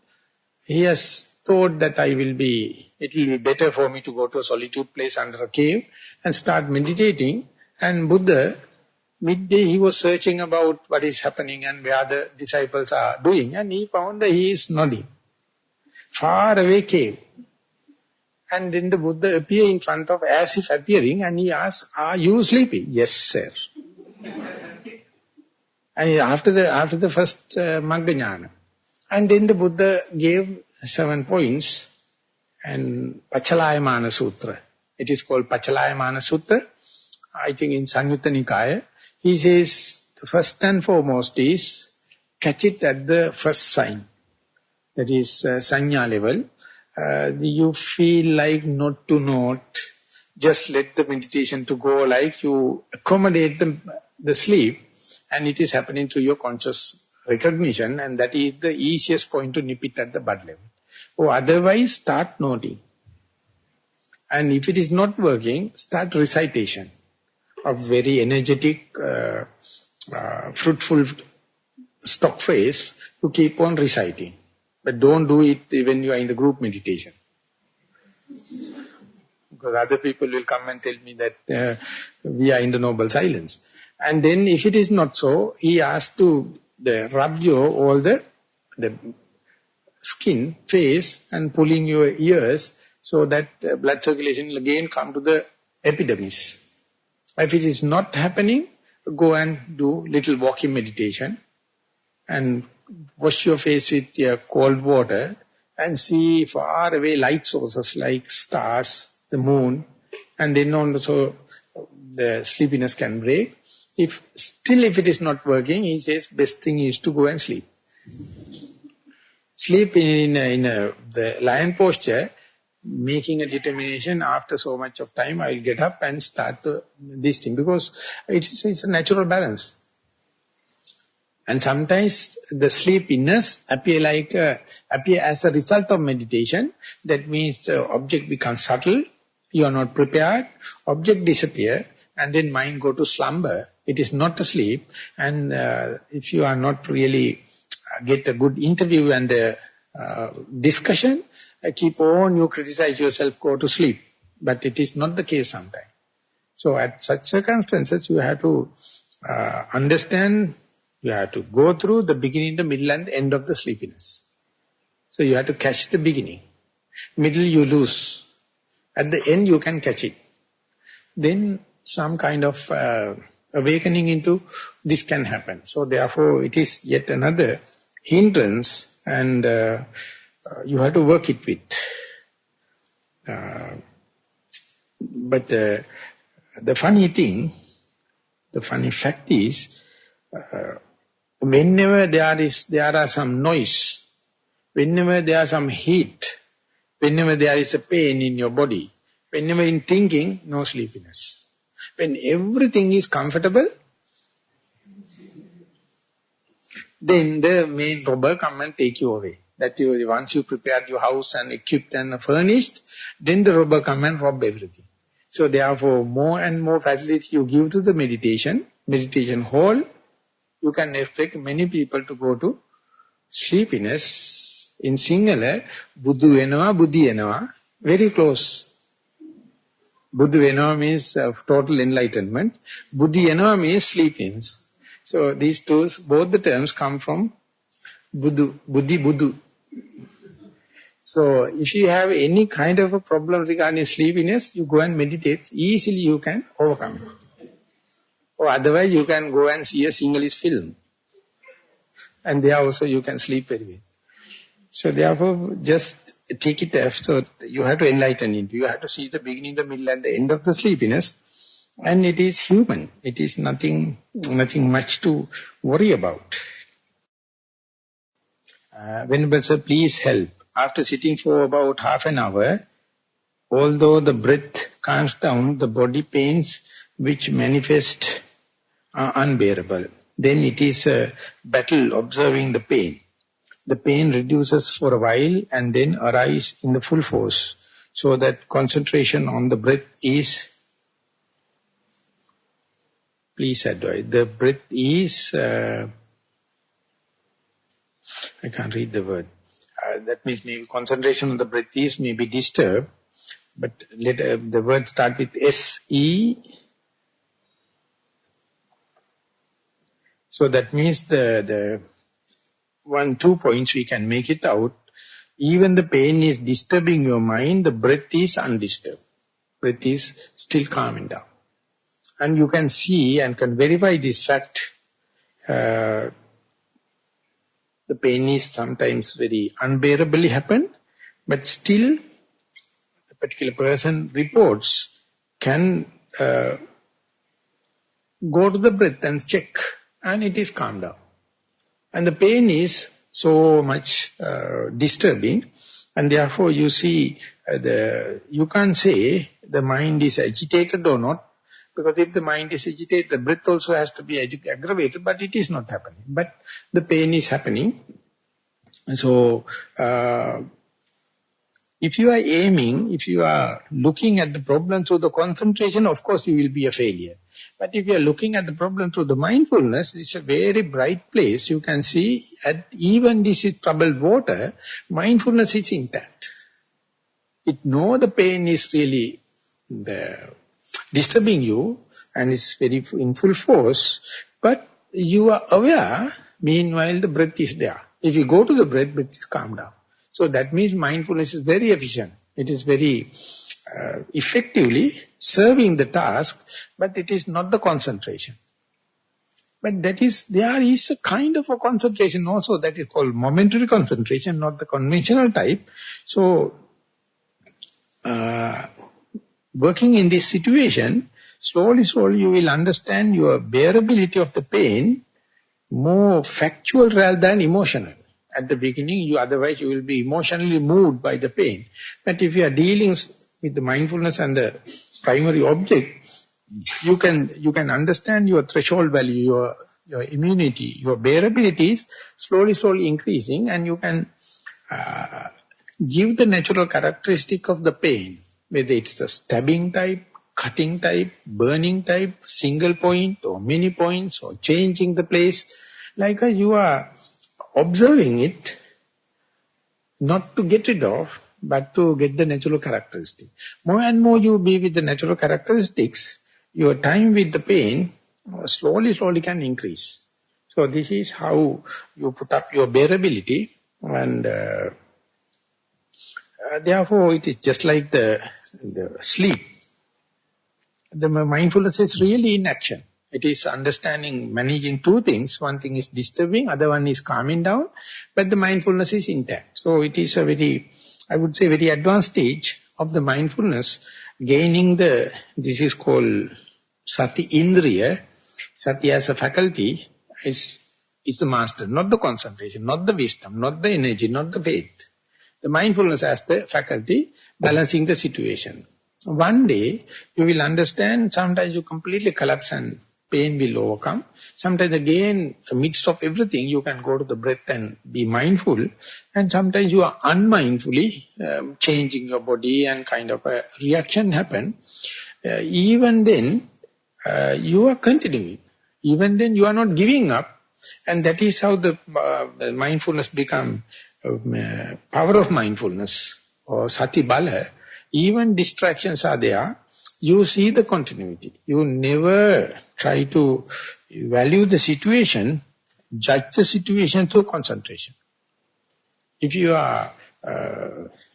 he has thought that it will be better for me to go to a solitude place under a cave and start meditating. And Buddha, midday he was searching about what is happening and where the disciples are doing, and he found that he is nodding. Far away cave. And then the Buddha appeared in front of, as if appearing, and he asked, are you sleeping? Yes, sir. And after the first Magga Jnana. And then the Buddha gave 7 points and Pachalayamana Sutra. It is called Pachalayamana Sutta. I think in Samyutta Nikaya, he says the first and foremost is catch it at the first sign. That is sanya level. You feel like not to note. Just let the meditation to go, like you accommodate the sleep, and it is happening through your conscious recognition, and that is the easiest point to nip it at the bud level. Or otherwise, start noting. And if it is not working, start recitation of very energetic, fruitful stock phrase to keep on reciting. But don't do it when you are in the group meditation. Because other people will come and tell me that we are in the noble silence. And then if it is not so, he asked to rub all the skin, face, and pulling your ears so that blood circulation will again come to the epidermis. If it is not happening, go and do little walking meditation and wash your face with cold water and see far away light sources like stars, the moon, and then also the sleepiness can break. If it is not working, he says best thing is to go and sleep. Sleep in the lion posture, making a determination after so much of time, I will get up and start this thing, because it's a natural balance. And sometimes the sleepiness appear as a result of meditation. That means the object becomes subtle, you are not prepared, object disappear, and then mind go to slumber. It is not a sleep, and if you are not really get a good interview and discussion, keep on, you criticize yourself, go to sleep. But it is not the case sometimes. So at such circumstances, you have to understand, you have to go through the beginning, the middle and the end of the sleepiness. So you have to catch the beginning. Middle you lose. At the end you can catch it. Then some kind of awakening into this can happen. So therefore it is yet another hindrance, and you have to work it with. But the funny fact is, whenever there are some noise, whenever there are some heat, whenever there is a pain in your body, whenever in thinking, no sleepiness. When everything is comfortable, then the main robber come and take you away. That once you prepared your house and equipped and furnished, then the robber come and rob everything. So therefore, more and more facility you give to the meditation hall, you can expect many people to go to sleepiness. In Sinhala, Buddhu Venawa, Buddhi Enawa, very close. Buddha Venava means total enlightenment. Buddhi Venava means sleepiness. So these two, both the terms come from Buddhu, Buddhi Buddhu. So if you have any kind of a problem regarding sleepiness, you go and meditate. Easily you can overcome it. Or otherwise you can go and see a Sinhalese film. And there also you can sleep very well. So therefore just take it off. So you have to enlighten it. You have to see the beginning, the middle and the end of the sleepiness. And it is human. It is nothing much to worry about. Venerable sir, please help. After sitting for about half an hour, although the breath calms down, the body pains which manifest are unbearable. Then it is a battle observing the pain. The pain reduces for a while and then arises in the full force. So that concentration on the breath is, please advise, the breath is, I can't read the word. That means maybe concentration on the breath is maybe disturbed. But let the word start with S-E. So that means the 1-2 points we can make it out. Even the pain is disturbing your mind, the breath is undisturbed. Breath is still calming down. And you can see and can verify this fact. The pain is sometimes very unbearably happened, but still the particular person reports can go to the breath and check, and it is calmed down. And the pain is so much disturbing, and therefore you see, you can't say the mind is agitated or not, because if the mind is agitated, the breath also has to be aggravated, but it is not happening. But the pain is happening. So, if you are aiming, if you are looking at the problem through the concentration, of course you will be a failure. But if you are looking at the problem through the mindfulness, it's a very bright place. You can see, even this is troubled water, mindfulness is intact. It knows the pain is really disturbing you, and it's very in full force, but you are aware, meanwhile the breath is there. If you go to the breath is calmed down. So that means mindfulness is very efficient. It is very effectively serving the task, but it is not the concentration. But there is a kind of a concentration also that is called momentary concentration, not the conventional type. So, working in this situation, slowly you will understand your bearability of the pain more factual rather than emotional. At the beginning, otherwise you will be emotionally moved by the pain. But if you are dealing with the mindfulness and the primary object, you can understand your threshold value, your immunity, your bearability is slowly increasing, and you can give the natural characteristic of the pain, whether it's the stabbing type, cutting type, burning type, single point or many points, or changing the place. Like you are observing it, not to get rid of, but to get the natural characteristic. More and more you be with the natural characteristics, your time with the pain slowly can increase. So this is how you put up your bearability, and therefore it is just like the sleep. The mindfulness is really in action. It is understanding, managing two things. One thing is disturbing, other one is calming down, but the mindfulness is intact. So it is a very, I would say, very advanced stage of the mindfulness, gaining this is called Sati Indriya. Sati as a faculty is the master, not the concentration, not the wisdom, not the energy, not the faith. The mindfulness as the faculty, balancing the situation. One day, you will understand, sometimes you completely collapse and pain will overcome. Sometimes again, in the midst of everything, you can go to the breath and be mindful. And sometimes you are unmindfully changing your body, and kind of a reaction happen. Even then, you are continuing. Even then, you are not giving up. And that is how the mindfulness become power of mindfulness, or sati bala. Even distractions are there, you see the continuity. You never try to value the situation, judge the situation through concentration. If you are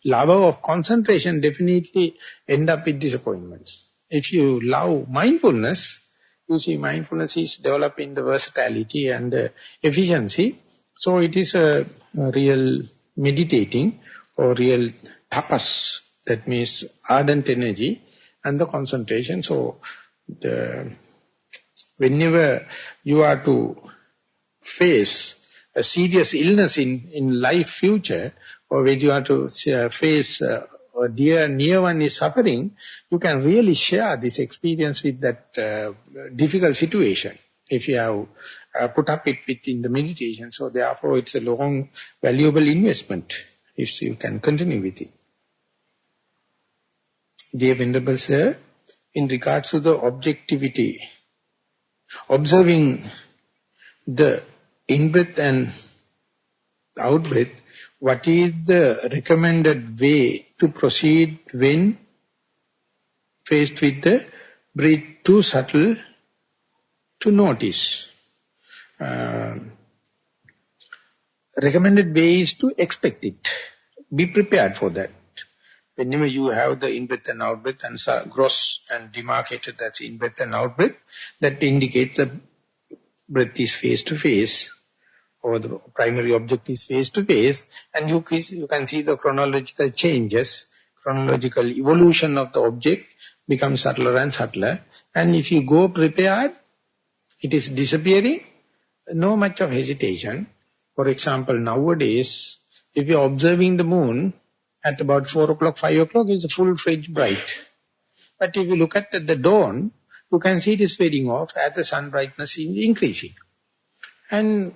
lover of concentration, definitely end up with disappointments. If you love mindfulness, you see mindfulness is developing the versatility and the efficiency. So it is a real meditating or real tapas, that means ardent energy and the concentration. So whenever you are to face a serious illness in life future, or when you are to face a dear near one is suffering, you can really share this experience with that difficult situation if you have put up it within the meditation. So therefore it's a long valuable investment if you can continue with it. Dear Venerable Sir, in regards to the objectivity, observing the in-breath and out-breath, what is the recommended way to proceed when faced with the breath too subtle to notice? Recommended way is to expect it. Be prepared for that. Whenever you have the in-breath and out-breath and gross and demarcated, that's in-breath and out-breath, that indicates the breath is face-to-face, or the primary object is face-to-face, and you can see the chronological changes, chronological evolution of the object becomes subtler and subtler. And if you go prepared, it is disappearing, no much of hesitation. For example, nowadays, if you are observing the moon at about 4 o'clock, 5 o'clock, it's full-fledged bright. But if you look at the dawn, you can see it is fading off as the sun brightness is increasing. And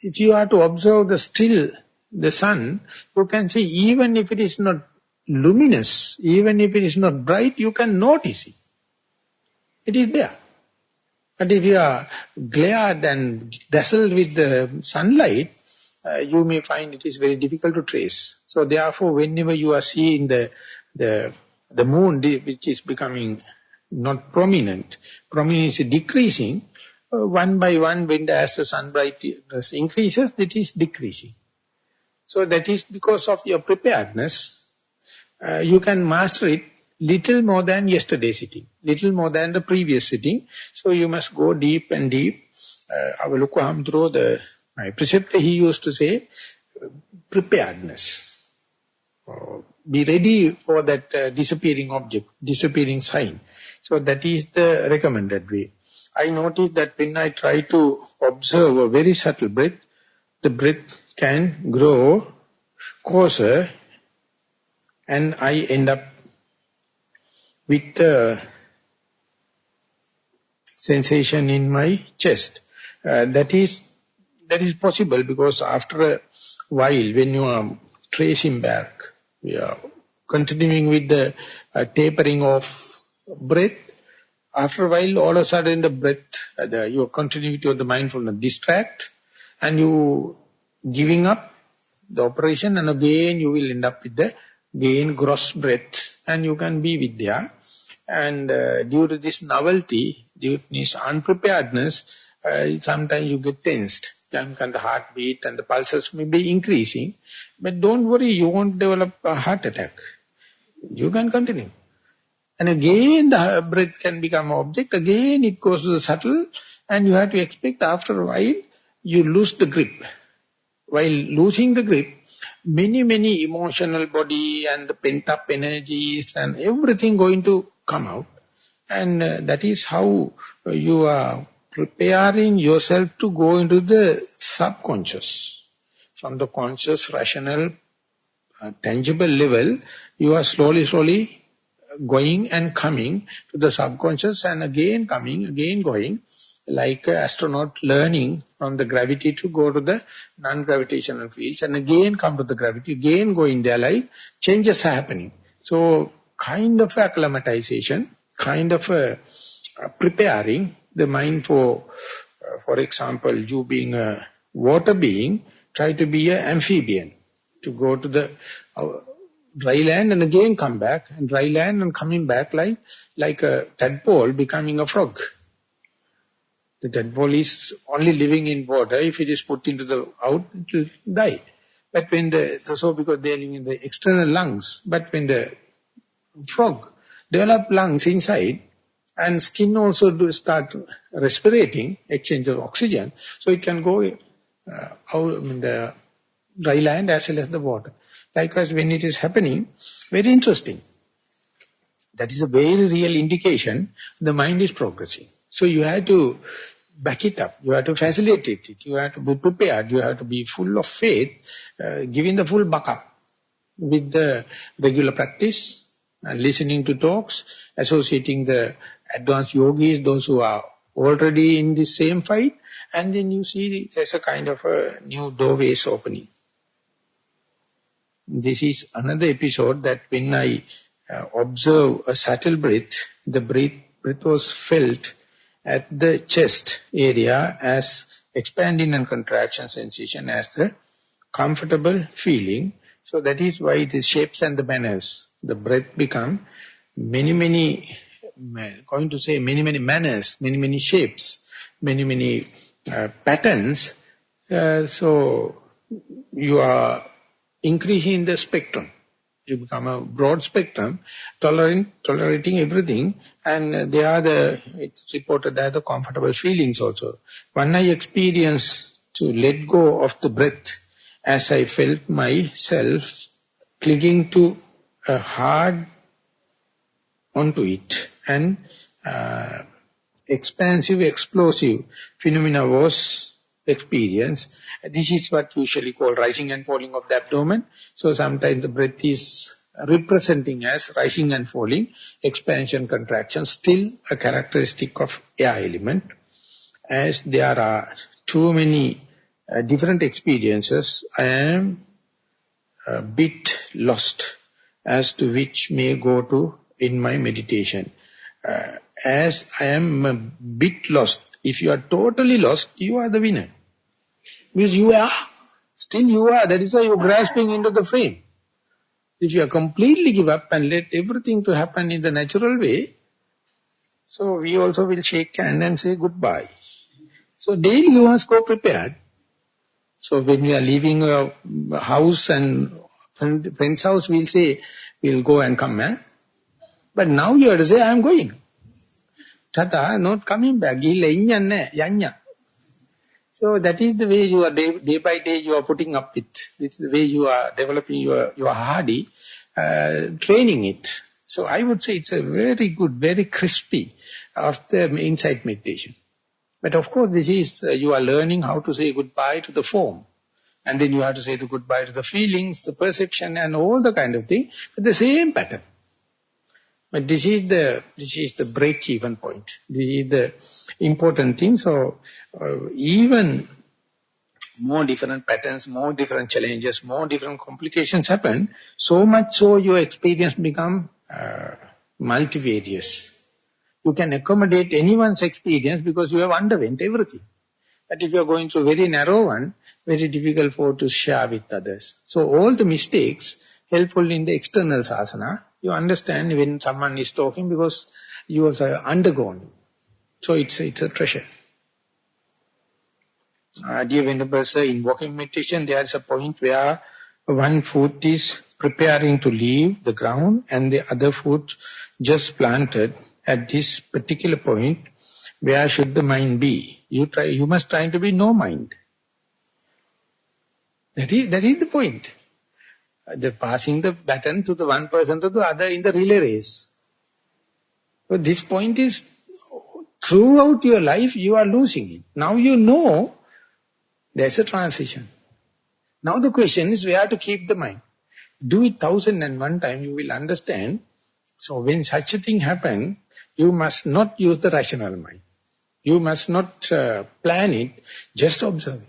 if you are to observe the sun, you can see even if it is not luminous, even if it is not bright, you can notice it. It is there. But if you are glared and dazzled with the sunlight, you may find it is very difficult to trace. So therefore, whenever you are seeing the moon, which is becoming not prominent, prominence is decreasing, one by one, when as the sun brightness increases, it is decreasing. So that is because of your preparedness. You can master it little more than yesterday's sitting, little more than the previous sitting. So you must go deep and deep. Our Lakkana, my preceptor, he used to say, preparedness. Be ready for that disappearing object, disappearing sign. So that is the recommended way. I noticed that when I try to observe a very subtle breath, the breath can grow coarser and I end up with a sensation in my chest. That is possible because after a while, when you are tracing back, we are continuing with the tapering of breath. After a while, all of a sudden the breath, your continuity of the mindfulness distract and you giving up the operation, and again you will end up with the gain gross breath and you can be with there. And due to this novelty, due to this unpreparedness, sometimes you get tensed. And the heartbeat and the pulses may be increasing. But don't worry, you won't develop a heart attack. You can continue. And again the breath can become object, again it goes to the subtle, and you have to expect after a while you lose the grip. While losing the grip, many emotional body and the pent up energies and everything going to come out. And that is how you are preparing yourself to go into the subconscious. From the conscious, rational, tangible level, you are slowly going and coming to the subconscious and again coming, again going, like an astronaut learning from the gravity to go to the non-gravitational fields and again come to the gravity, again going there, like changes are happening. So kind of acclimatization, kind of preparing the mind for example, you being a water being, try to be an amphibian, to go to the dry land and again come back, and dry land and coming back like a tadpole becoming a frog. The tadpole is only living in water. If it is put into the out, it will die. But when because they are living in the external lungs, but when the frog develop lungs inside, and skin also start respirating, exchange of oxygen, so it can go out in the dry land as well as the water. Likewise, when it is happening, very interesting. That is a very real indication the mind is progressing. So you have to back it up, you have to facilitate it, you have to be prepared, you have to be full of faith, giving the full backup with the regular practice, listening to talks, associating the advanced yogis, those who are already in the same fight, and then you see there's a kind of a new doorways opening. This is another episode that when I observe a subtle breath, the breath was felt at the chest area as expanding and contraction sensation, as the comfortable feeling. So that is why it is shapes and the manners. The breath become many manners, many shapes, many patterns. So you are increasing the spectrum. You become a broad spectrum, tolerating everything, and it's reported as the comfortable feelings also. When I experience to let go of the breath, as I felt myself clinging to a hard onto it, and expansive, explosive phenomena was experienced. This is what usually called rising and falling of the abdomen. So sometimes the breath is representing as rising and falling, expansion, contraction, still a characteristic of air element. As there are too many different experiences, I am a bit lost as to which may go to in my meditation. As I am a bit lost, if you are totally lost, you are the winner. Because you are, that is why you are grasping into the frame. If you are completely give up and let everything to happen in the natural way, so we also will shake hand and say goodbye. So daily you must go prepared. So when we are leaving our house and friend's house, we'll say, we'll go and come. But now you have to say, I am going. Tata, not coming back. So that is the way you are, day by day you are putting up it. It's the way you are developing your hardy, training it. So I would say it's a very good, very crispy after insight meditation. But of course this is, you are learning how to say goodbye to the form. And then you have to say the goodbye to the feelings, the perception and all the kind of thing, but the same pattern. But this is the break-even point. This is the important thing. So even more different patterns, more different challenges, more different complications happen. So much so your experience become multivarious. You can accommodate anyone's experience because you have underwent everything. But if you are going through a very narrow one, very difficult for to share with others. So all the mistakes helpful in the external sasana. You understand when someone is talking because you also have undergone. So it's a treasure. Dear Venerable Sir, in walking meditation there is a point where one foot is preparing to leave the ground and the other foot just planted. At this particular point, where should the mind be? You must try to be no mind. That is the point. The passing the baton to the one person to the other in the relay race. So this point is, throughout your life you are losing it. Now you know there's a transition. Now the question is where to keep the mind. Do it 1001 times, you will understand. So when such a thing happens, you must not use the rational mind. You must not plan it, just observe it.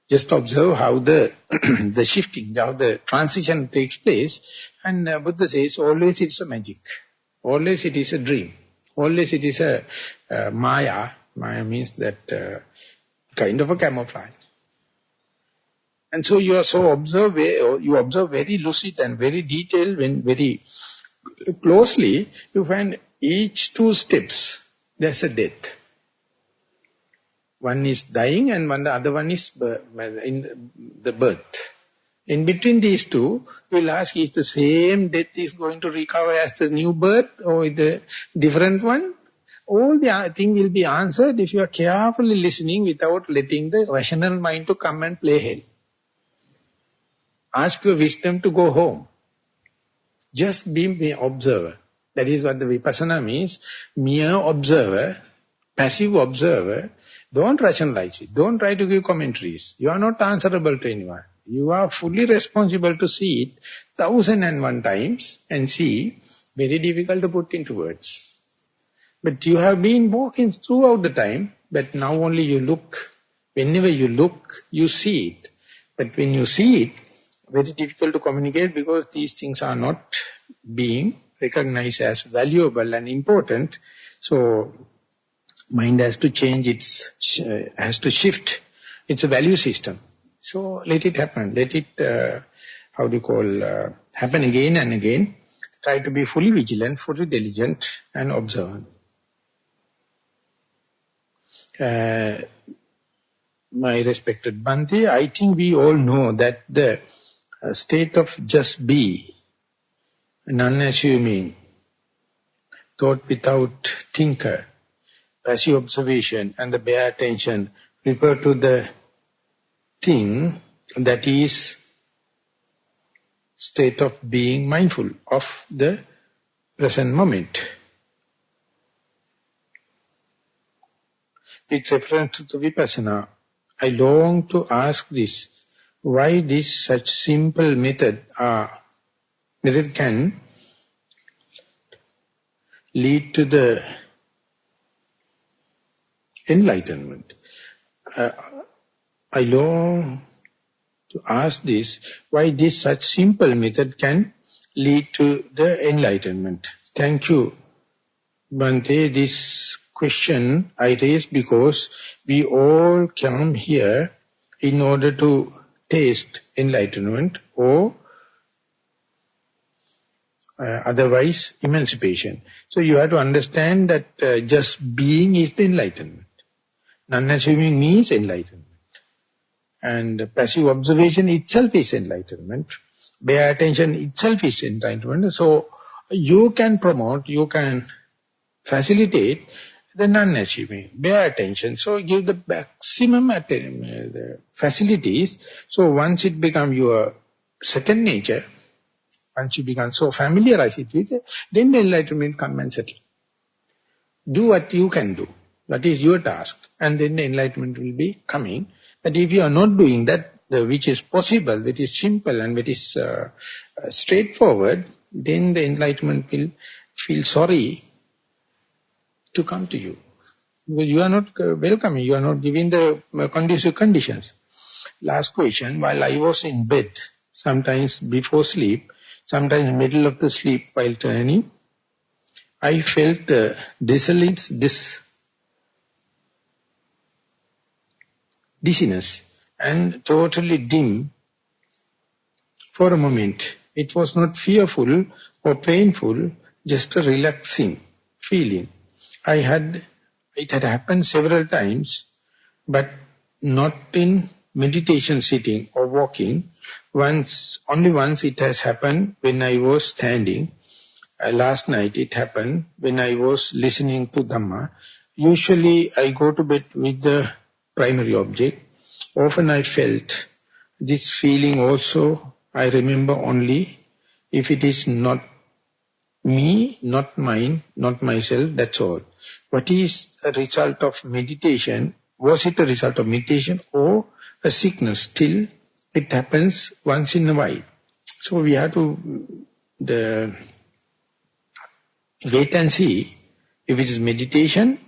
Just observe how the the shifting, how the transition takes place. And Buddha says, always it's a magic. Always it is a dream. Always it is a Maya. Maya means that kind of a camouflage. And so you are so you observe very lucid and very detailed, when very closely, you find each 2 steps, there's a death. One is dying and the other one is in the birth. In between these 2, you will ask, is the same death is going to recover as the new birth or the different one? All the thing will be answered if you are carefully listening without letting the rational mind to come and play hell. Ask your wisdom to go home. Just be the observer. That is what the vipassana means. Mere observer, passive observer. Don't rationalize it. Don't try to give commentaries. You are not answerable to anyone. You are fully responsible to see it 1001 times and see. Very difficult to put into words. But you have been walking throughout the time, but now only you look. Whenever you look, you see it. But when you see it, very difficult to communicate because these things are not being recognized as valuable and important. So, mind has to change has to shift. It's a value system. So, let it happen. Let it, happen again and again. Try to be fully vigilant, fully diligent and observant. My respected Bhante, I think we all know that the state of just be, non-assuming, thought without thinker, passive observation and the bare attention refer to the thing that is state of being mindful of the present moment. With reference to the vipassana, I long to ask this, why this such simple method can lead to the enlightenment. I long to ask this, why this such simple method can lead to the enlightenment. Thank you, Bhante. This question I raise because we all come here in order to taste enlightenment or otherwise emancipation. So you have to understand that just being is the enlightenment. Non-assuming means enlightenment. And passive observation itself is enlightenment. Bare attention itself is enlightenment. So you can promote, you can facilitate the non-achieving, bare attention. So give the maximum the facilities. So once it becomes your second nature, once you become so familiarized with it, then the enlightenment comes and settles. Do what you can do. That is your task. And then the enlightenment will be coming. But if you are not doing that, which is possible, which is simple and which is straightforward, then the enlightenment will feel sorry to come to you. Because you are not welcoming, you are not giving the conducive conditions. Last question, while I was in bed, sometimes before sleep, sometimes middle of the sleep while turning, I felt dizziness and totally dim for a moment. It was not fearful or painful, just a relaxing feeling. It had happened several times, but not in meditation sitting or walking. Only once it has happened when I was standing. Last night it happened when I was listening to Dhamma. Usually I go to bed with the primary object. Often I felt this feeling also. I remember only if it is not me, not mine, not myself, that's all. What is a result of meditation? Was it a result of meditation or a sickness? Still, it happens once in a while. So we have to wait and see. If it is meditation,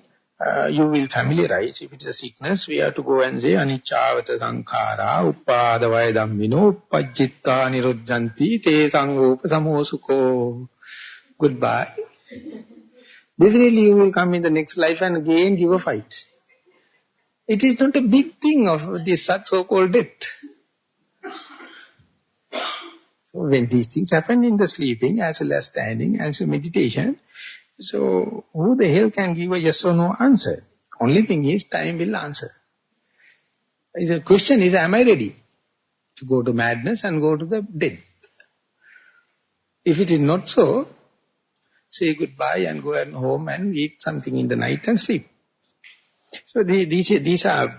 you will familiarize. If it is a sickness, we have to go and say, Anicchāvata sankhāra, upādavaya dhammino, uppajjittā niruddhanti, te sangopa samosukho. Goodbye. Definitely you will come in the next life and again give a fight. It is not a big thing of this so-called death. So when these things happen in the sleeping as well as standing as a meditation, so who the hell can give a yes or no answer? Only thing is time will answer. The question is, am I ready to go to madness and go to the dead? If it is not so, say goodbye and go home and eat something in the night and sleep. So these are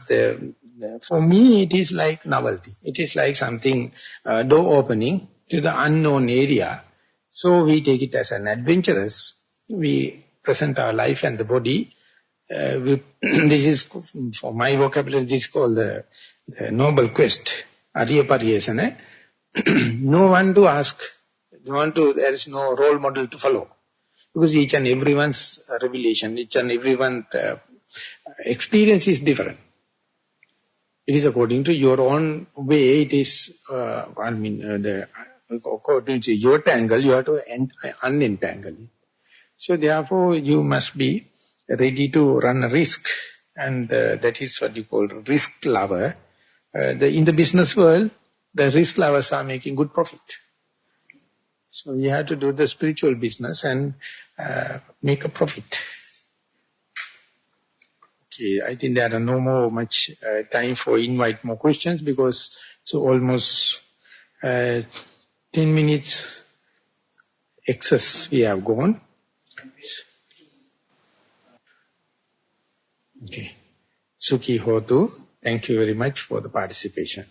for me it is like novelty. It is like something, door opening to the unknown area. So we take it as an adventurous. We present our life and the body. This is, for my vocabulary, this is called the noble quest. Ariya Pariyesana. No one to ask. There is no role model to follow. Because each and everyone's revelation, each and everyone's experience is different. It is according to your own way. It is, according to your tangle, you have to unentangle it. So therefore, you must be ready to run a risk. And that is what you call risk lover. In the business world, the risk lovers are making good profit. So you have to do the spiritual business and make a profit. Okay, I think there are no more much time for invite more questions because so almost 10 minutes excess we have gone. Okay. Sukhi Hotu, thank you very much for the participation.